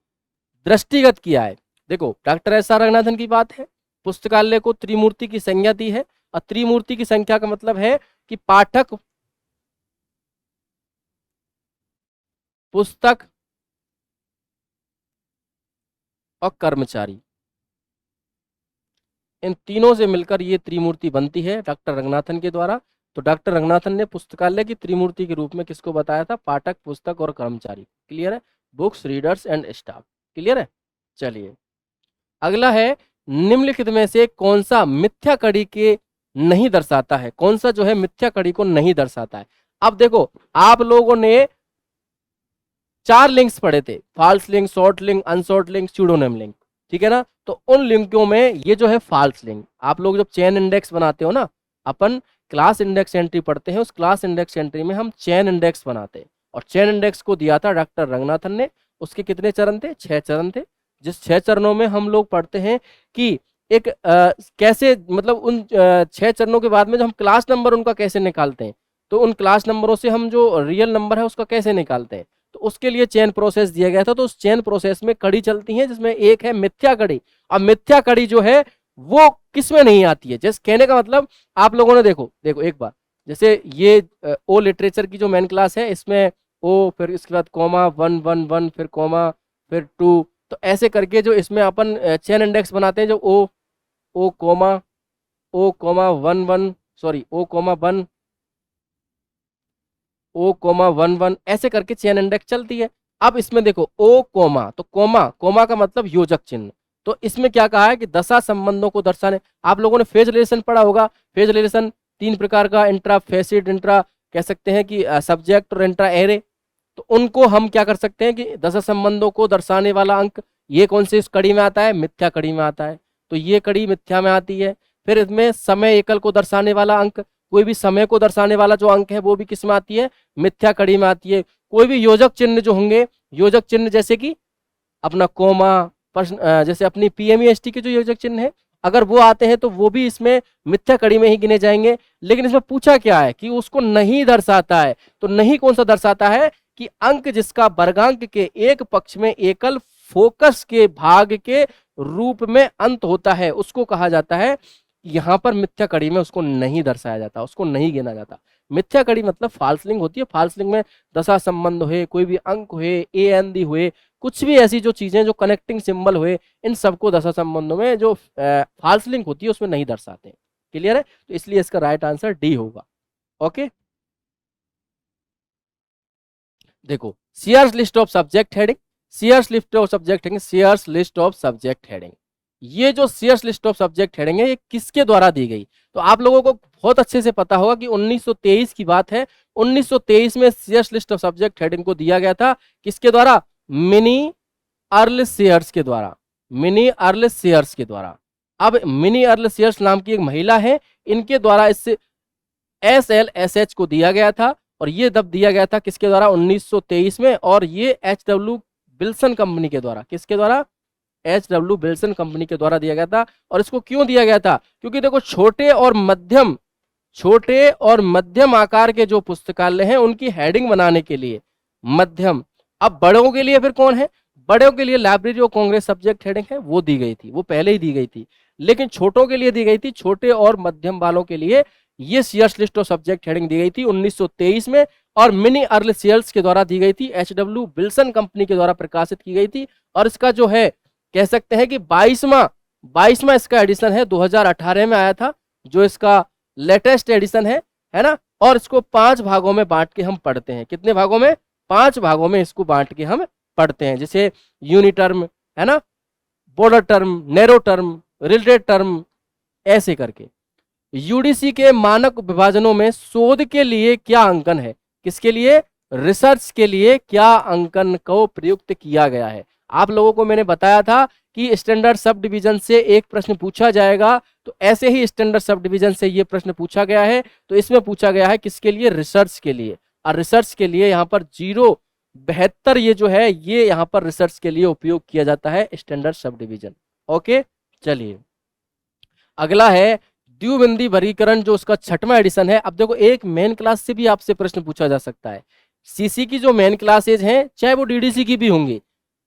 दृष्टिगत किया है। देखो डॉक्टर एस आर रंगनाथन की बात है, पुस्तकालय को त्रिमूर्ति की संज्ञा दी है, और त्रिमूर्ति की संख्या का मतलब है कि पाठक, पुस्तक और कर्मचारी, इन तीनों से मिलकर ये त्रिमूर्ति बनती है डॉक्टर रंगनाथन के द्वारा। तो डॉक्टर रंगनाथन ने पुस्तकालय की त्रिमूर्ति के रूप में किसको बताया था, पाठक, पुस्तक और कर्मचारी। क्लियर है, books, readers and staff. Clear है। चलिए अगला है, निम्नलिखित में से कौन सा मिथ्या कड़ी के नहीं दर्शाता है, कौन सा जो है मिथ्या कड़ी को नहीं दर्शाता है। अब देखो आप लोगों ने 4 लिंक्स पढ़े थे, false link, short link, unshort link, pseudonym link. ठीक है ना, तो उन लिंकों में ये जो है फॉल्स लिंक, आप लोग जब चेन इंडेक्स बनाते हो ना, अपन क्लास इंडेक्स एंट्री पढ़ते हैं, उस क्लास इंडेक्स एंट्री में हम चेन इंडेक्स बनाते हैं, और चेन इंडेक्स को दिया था डॉक्टर रंगनाथन ने। उसके कितने चरण थे, 6 चरण थे। जिस 6 चरणों में हम लोग पढ़ते हैं कि एक कैसे, मतलब उन 6 चरणों के बाद में जो हम क्लास नंबर उनका कैसे निकालते हैं, तो उन क्लास नंबरों से हम जो रियल नंबर है उसका कैसे निकालते हैं, तो उसके लिए चेन प्रोसेस दिया गया था। तो उस चेन प्रोसेस में कड़ी चलती है, जिसमें एक है मिथ्या कड़ी। और मिथ्या कड़ी जो है वो किसमें नहीं आती है, जैसे कहने का मतलब, आप लोगों ने देखो देखो एक बार, जैसे ये ओ लिटरेचर की जो मेन क्लास है, इसमें ओ, फिर इसके बाद कॉमा 111, फिर कॉमा, फिर 2, तो ऐसे करके जो इसमें अपन चेन इंडेक्स बनाते हैं, जो ओ कॉमा, ओ कॉमा 11, सॉरी ओ कॉमा 1, ओ कोमा 11, ऐसे करके चेन इंडेक्स चलती है। अब इसमें देखो ओ कोमा, तो कोमा, कोमा का मतलब योजक चिन्ह। तो इसमें क्या कहा है कि दशा संबंधों को दर्शाने, आप लोगों ने फेज रिलेशन पढ़ा होगा। फेज रिलेशन 3 प्रकार का, इंट्रा फेसिड, इंट्रा कह सकते हैं कि सब्जेक्ट, और इंट्रा एरे। तो उनको हम क्या कर सकते हैं कि दशा संबंधों को दर्शाने वाला अंक, ये कौन सी इस कड़ी में आता है, मिथ्या कड़ी में आता है, तो ये कड़ी मिथ्या में आती है। फिर इसमें समय एकल को दर्शाने वाला अंक, कोई भी समय को दर्शाने वाला जो अंक है वो भी किस में आती है, मिथ्या कड़ी में आती है। कोई भी योजक चिन्ह जो होंगे, योजक चिन्ह जैसे कि अपना कोमा, प्रश्न, जैसे अपनी पीएमईएसटी के जो योजक चिन्ह है, अगर वो आते हैं तो वो भी इसमें मिथ्या कड़ी में ही गिने जाएंगे। लेकिन इसमें पूछा क्या है कि उसको नहीं दर्शाता है, तो नहीं कौन सा दर्शाता है कि अंक जिसका वर्गांक के एक पक्ष में एकल फोकस के भाग के रूप में अंत होता है, उसको कहा जाता है। यहाँ पर मिथ्या कड़ी में उसको नहीं दर्शाया जाता, उसको नहीं गिना जाता। मिथ्या कड़ी मतलब फाल्स लिंक होती है। फाल्स लिंक में दशा संबंध हुए, कोई भी अंक हुए, ए एन दी हुए, कुछ भी ऐसी जो चीजें जो कनेक्टिंग सिंबल हुए, इन सबको दशा संबंधों में जो फाल्स लिंक होती है उसमें नहीं दर्शाते। क्लियर है, तो इसलिए इसका राइट आंसर डी होगा। ओके, देखो Sears list of subject heading, Sears list of subject heading, Sears list of subject heading. ये जो सीएस लिस्ट ऑफ सब्जेक्ट हेडिंग है ये किसके द्वारा दी गई? तो आप लोगों को बहुत अच्छे से पता होगा कि 1923 की बात है। 1923 में CS list of subject heading को दिया गया था किसके द्वारा? मिनी अर्ल शेयर्स के द्वारा, मिनी अर्ल शेयर्स के द्वारा। अब मिनी अर्ल शेयर्स नाम की एक महिला है, इनके द्वारा इससे SLSH को दिया गया था, और ये तब दिया गया था किसके द्वारा? 1923 में। और ये HW विल्सन कंपनी के द्वारा, किसके द्वारा? HW विल्सन कंपनी के द्वारा दिया गया था। और इसको क्यों दिया गया था? क्योंकि देखो छोटे और मध्यम आकार के जो पुस्तकालय हैं उनकी हेडिंग बनाने के लिए मध्यम। अब बड़ों के लिए फिर कौन है? बड़ों के लिए library of Congress subject heading है, वो दी गई थी, वो पहले ही दी गई थी। लेकिन छोटों के लिए दी गई थी, छोटे और मध्यम वालों के लिए ये सीएस लिस्ट ऑफ सब्जेक्ट हेडिंग दी गई थी 1923 में, और मिनी अर्ल शेयर्स के द्वारा दी गई थी, HW विल्सन कंपनी के द्वारा प्रकाशित की गई थी। और इसका जो है कह सकते हैं कि 22वां इसका एडिशन है, 2018 में आया था, जो इसका लेटेस्ट एडिशन है ना। और इसको 5 भागों में बांट के हम पढ़ते हैं। कितने भागों में? 5 भागों में इसको बांट के हम पढ़ते हैं, जैसे यूनिटर्म है ना, border term, narrow term, related term, ऐसे करके। यूडीसी के मानक विभाजनों में शोध के लिए क्या अंकन है? किसके लिए? रिसर्च के लिए क्या अंकन को प्रयुक्त किया गया है? आप लोगों को मैंने बताया था कि स्टैंडर्ड सब डिवीजन से एक प्रश्न पूछा जाएगा, तो ऐसे ही स्टैंडर्ड सब डिवीजन से ये प्रश्न पूछा गया है। तो इसमें पूछा गया है किसके लिए? रिसर्च के लिए। और रिसर्च के लिए यहाँ पर 072 ये जो है ये यहाँ पर रिसर्च के लिए उपयोग किया जाता है, स्टैंडर्ड सब डिवीजन। ओके, चलिए अगला है द्विबिंदी वर्गीकरण, जो उसका 6वां एडिशन है। अब देखो एक मेन क्लास से भी आपसे प्रश्न पूछा जा सकता है। सीसी की जो मेन क्लासेज हैं, चाहे वो डीडीसी की भी होंगी,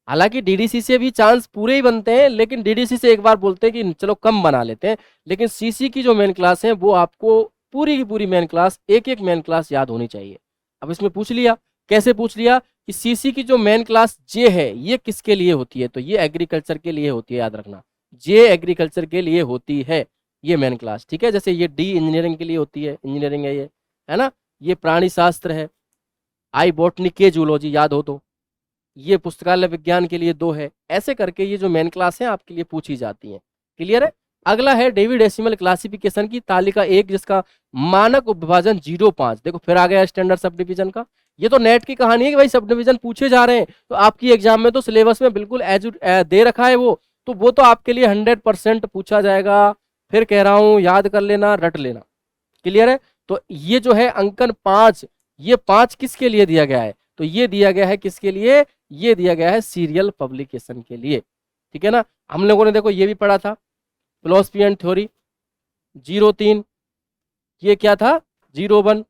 हालांकि डीडीसी से भी चांस पूरे ही बनते हैं, लेकिन डीडीसी से एक बार बोलते हैं कि चलो कम बना लेते हैं, लेकिन सीसी की जो मेन क्लास है वो आपको पूरी की पूरी मेन क्लास, एक मेन क्लास याद होनी चाहिए। अब इसमें पूछ लिया, कैसे पूछ लिया कि सीसी की जो मेन क्लास जे है ये किसके लिए होती है? तो ये एग्रीकल्चर के लिए होती है, याद रखना, जे एग्रीकल्चर के लिए होती है ये मेन क्लास, ठीक है। जैसे ये डी इंजीनियरिंग के लिए होती है, इंजीनियरिंग है ये, है ना। ये प्राणी शास्त्र है, आई बॉटनी के जूलॉजी याद हो तो, ये पुस्तकालय विज्ञान के लिए 2 है। ऐसे करके ये जो मेन क्लास है आपके लिए पूछी जाती है। क्लियर है। अगला है डेवी डेसिमल क्लासिफिकेशन की तालिका 1, जिसका मानक उपविभाजन 05। देखो फिर आ गया स्टैंडर्ड सब डिवीजन का। ये तो नेट की कहानी है कि भाई सब डिवीजन पूछे जा रहे हैं, तो आपकी एग्जाम में तो सिलेबस में बिल्कुल दे रखा है वो तो आपके लिए 100% पूछा जाएगा। फिर कह रहा हूं याद कर लेना, रट लेना। क्लियर है। तो ये जो है अंकन 5, ये 5 किसके लिए दिया गया है? तो ये दिया गया है किसके लिए? ये दिया गया है सीरियल पब्लिकेशन के लिए, ठीक है ना। हम लोगों ने देखो ये भी पढ़ा था, फिलॉसफी एंड थ्योरी 03, ये क्या था 01,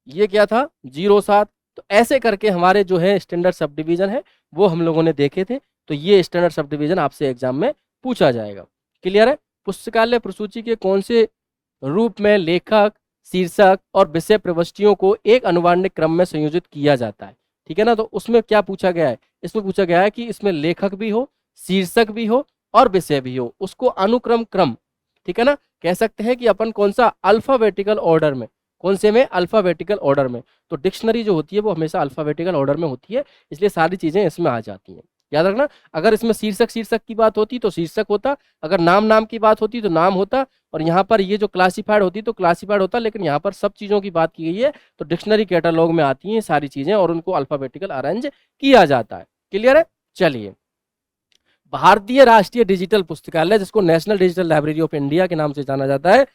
ये क्या था 07। तो ऐसे करके हमारे जो है स्टैंडर्ड सब डिवीजन है वो हम लोगों ने देखे थे। तो ये स्टैंडर्ड सब डिवीजन आपसे एग्जाम में पूछा जाएगा। क्लियर है। पुस्तकालय प्रसूची के कौन से रूप में लेखक, शीर्षक और विषय प्रविष्टियों को एक अनुवांशिक क्रम में संयोजित किया जाता है? ठीक है ना। तो उसमें क्या पूछा गया है? इसमें पूछा गया है कि इसमें लेखक भी हो, शीर्षक भी हो और विषय भी हो, उसको अनुक्रम क्रम, ठीक है ना, कह सकते हैं कि अपन कौन सा अल्फाबेटिकल ऑर्डर में, कौन से में? अल्फाबेटिकल ऑर्डर में। तो डिक्शनरी जो होती है वो हमेशा अल्फाबेटिकल ऑर्डर में होती है, इसलिए सारी चीजें इसमें आ जाती हैं। याद रखना, अगर इसमें शीर्षक की बात होती तो शीर्षक होता, अगर नाम की बात होती तो नाम होता, और यहाँ पर ये जो क्लासिफाइड होती तो क्लासिफाइड होता। लेकिन यहाँ पर सब चीजों की बात की गई है, तो डिक्शनरी कैटलॉग में आती हैं सारी चीजें और उनको अल्फाबेटिकल अरेंज किया जाता है। क्लियर है। चलिए, भारतीय राष्ट्रीय डिजिटल पुस्तकालय, जिसको national digital library of India के नाम से जाना जाता है,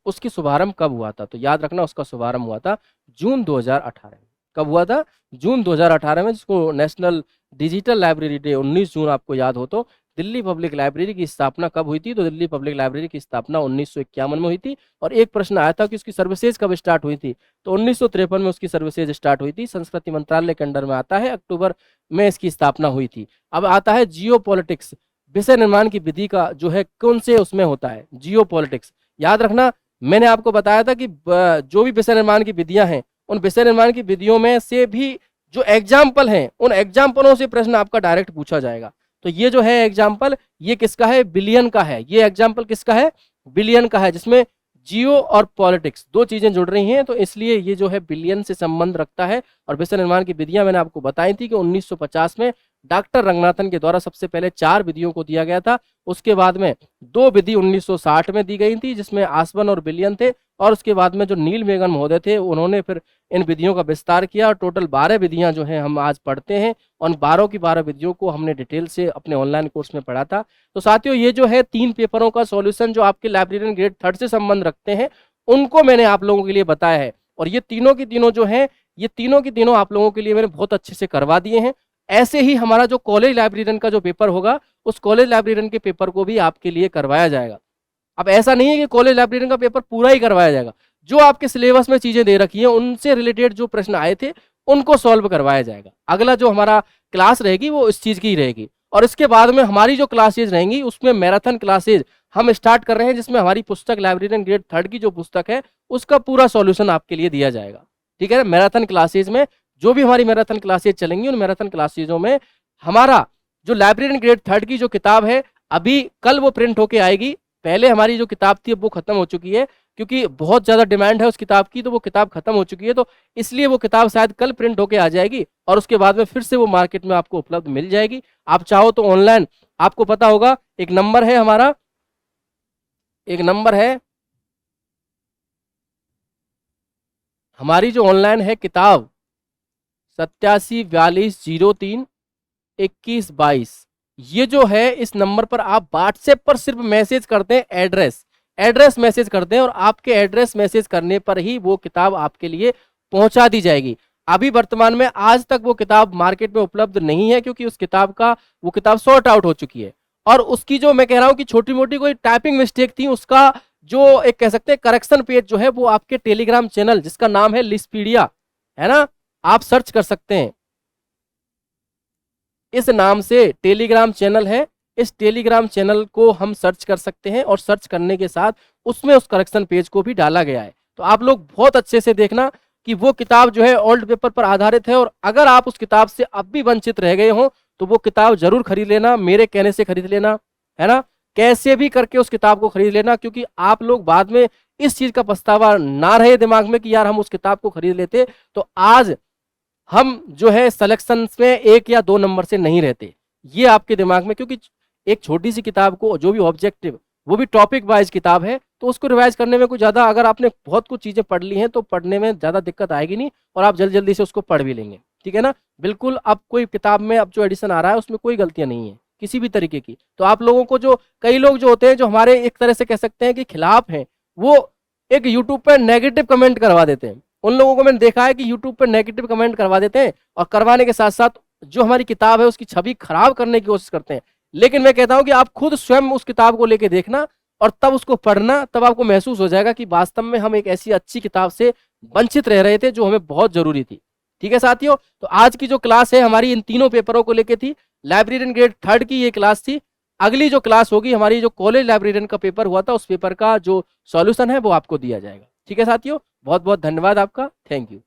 उसकी शुभारंभ कब हुआ था? तो याद रखना उसका शुभारंभ हुआ था जून 2018 में। कब हुआ था? जून 2018 में, जिसको नेशनल डिजिटल लाइब्रेरी डे 19 जून आपको याद हो तो। दिल्ली पब्लिक लाइब्रेरी की स्थापना कब हुई थी? तो दिल्ली पब्लिक लाइब्रेरी की स्थापना 1951 में हुई थी। और एक प्रश्न आया था कि उसकी सर्विसेज कब स्टार्ट हुई थी? तो 1953 में उसकी सर्विसेज स्टार्ट हुई थी। संस्कृति मंत्रालय के अंडर में आता है, अक्टूबर में इसकी स्थापना हुई थी। अब आता है जियो पॉलिटिक्स, विषय निर्माण की विधि का जो है कौन से उसमें होता है? जियो पॉलिटिक्स। याद रखना, मैंने आपको बताया था कि जो भी विषय निर्माण की विधियां हैं, उन विषय निर्माण की विधियों में से भी जो एग्जाम्पल हैं, उन एग्जाम्पलों से प्रश्न आपका डायरेक्ट पूछा जाएगा। तो ये जो है एग्जाम्पल, ये किसका है? बिलियन का है। ये एग्जाम्पल किसका है? बिलियन का है, जिसमें जियो और पॉलिटिक्स 2 चीजें जुड़ रही हैं, तो इसलिए ये जो है बिलियन से संबंध रखता है। और विषय निर्माण की विधियां मैंने आपको बताई थी कि 1950 में डॉक्टर रंगनाथन के द्वारा सबसे पहले 4 विधियों को दिया गया था। उसके बाद में 2 विधि 1960 में दी गई थी, जिसमें आसवन और बिलियन थे, और उसके बाद में जो नील मेगन महोदय थे उन्होंने फिर इन विधियों का विस्तार किया और टोटल 12 विधियां जो हैं हम आज पढ़ते हैं। और 12 की 12 विधियों को हमने डिटेल से अपने ऑनलाइन कोर्स में पढ़ा था। तो साथियों, ये जो है 3 पेपरों का सॉल्यूशन जो आपके लाइब्रेरियन ग्रेड 3 से संबंध रखते हैं, उनको मैंने आप लोगों के लिए बताया है। और ये तीनों की तीनों जो हैं, ये तीनों की तीनों आप लोगों के लिए मैंने बहुत अच्छे से करवा दिए हैं। ऐसे ही हमारा जो कॉलेज लाइब्रेरियन का जो पेपर होगा, उस कॉलेज लाइब्रेरियन के पेपर को भी आपके लिए करवाया जाएगा। अब ऐसा नहीं है कि कॉलेज लाइब्रेरियन का पेपर पूरा ही करवाया जाएगा, जो आपके सिलेबस में चीजें दे रखी हैं उनसे रिलेटेड जो प्रश्न आए थे उनको सॉल्व करवाया जाएगा। अगला जो हमारा क्लास रहेगी वो इस चीज की ही रहेगी। और इसके बाद में हमारी जो क्लासेज रहेंगी उसमें मैराथन क्लासेज हम स्टार्ट कर रहे हैं, जिसमें हमारी पुस्तक लाइब्रेरियन ग्रेड 3 की जो पुस्तक है उसका पूरा सॉल्यूशन आपके लिए दिया जाएगा। ठीक है, मैराथन क्लासेज में जो भी हमारी मैराथन क्लासेज चलेंगी, उन मैराथन क्लासेजों में हमारा जो लाइब्रेरियन ग्रेड 3 की जो किताब है, अभी कल वो प्रिंट होके आएगी। पहले हमारी जो किताब थी वो खत्म हो चुकी है, क्योंकि बहुत ज्यादा डिमांड है उस किताब की, तो वो किताब खत्म हो चुकी है। तो इसलिए वो किताब शायद कल प्रिंट होके आ जाएगी और उसके बाद में फिर से वो मार्केट में आपको उपलब्ध मिल जाएगी। आप चाहो तो ऑनलाइन, आपको पता होगा एक नंबर है हमारा, एक नंबर है हमारी जो ऑनलाइन है किताब 8742032122। ये जो है, इस नंबर पर आप व्हाट्सएप पर सिर्फ मैसेज करते हैं, एड्रेस मैसेज करते हैं, और आपके एड्रेस मैसेज करने पर ही वो किताब आपके लिए पहुंचा दी जाएगी। अभी वर्तमान में आज तक वो किताब मार्केट में उपलब्ध नहीं है, क्योंकि उस किताब का वो किताब सॉर्ट आउट हो चुकी है। और उसकी जो मैं कह रहा हूं कि छोटी मोटी कोई टाइपिंग मिस्टेक थी, उसका जो एक कह सकते हैं करेक्शन पेज जो है वो आपके टेलीग्राम चैनल, जिसका नाम है लिस्पीडिया, है ना, आप सर्च कर सकते हैं, इस नाम से टेलीग्राम चैनल है। इस टेलीग्राम चैनल को हम सर्च कर सकते हैं, और सर्च करने के साथ उसमें उस करेक्शन पेज को भी डाला गया है। तो आप लोग बहुत अच्छे से देखना कि वो किताब जो है ओल्ड पेपर पर आधारित है, और अगर आप उस किताब से अब भी वंचित रह गए हो तो वो किताब जरूर खरीद लेना, मेरे कहने से खरीद लेना, है ना, कैसे भी करके उस किताब को खरीद लेना, क्योंकि आप लोग बाद में इस चीज का पछतावा ना रहे दिमाग में कि यार हम उस किताब को खरीद लेते तो आज हम जो है सिलेक्शन में 1 या 2 नंबर से नहीं रहते। ये आपके दिमाग में, क्योंकि एक छोटी सी किताब को जो भी ऑब्जेक्टिव, वो भी टॉपिक वाइज किताब है, तो उसको रिवाइज करने में कुछ ज्यादा, अगर आपने बहुत कुछ चीजें पढ़ ली हैं तो पढ़ने में ज्यादा दिक्कत आएगी नहीं, और आप जल्दी जल्दी से उसको पढ़ भी लेंगे। ठीक है ना, बिल्कुल। अब कोई किताब में अब जो एडिशन आ रहा है उसमें कोई गलतियां नहीं है किसी भी तरीके की। तो आप लोगों को, जो कई लोग जो होते हैं जो हमारे एक तरह से कह सकते हैं कि खिलाफ हैं, वो एक यूट्यूब पे नेगेटिव कमेंट करवा देते हैं। उन लोगों को मैंने देखा है कि यूट्यूब पर नेगेटिव कमेंट करवा देते हैं, और करवाने के साथ साथ जो हमारी किताब है उसकी छवि खराब करने की कोशिश करते हैं। लेकिन मैं कहता हूं कि आप खुद स्वयं उस किताब को लेके देखना और तब उसको पढ़ना, तब आपको महसूस हो जाएगा कि वास्तव में हम एक ऐसी अच्छी किताब से वंचित रह रहे थे जो हमें बहुत जरूरी थी। ठीक है साथियों, तो आज की जो क्लास है हमारी इन तीनों पेपरों को लेके थी। लाइब्रेरियन ग्रेड 3 की ये क्लास थी। अगली जो क्लास होगी हमारी, जो कॉलेज लाइब्रेरियन का पेपर हुआ था, उस पेपर का जो सॉल्यूशन है वो आपको दिया जाएगा। ठीक है साथियों, बहुत बहुत धन्यवाद आपका, थैंक यू।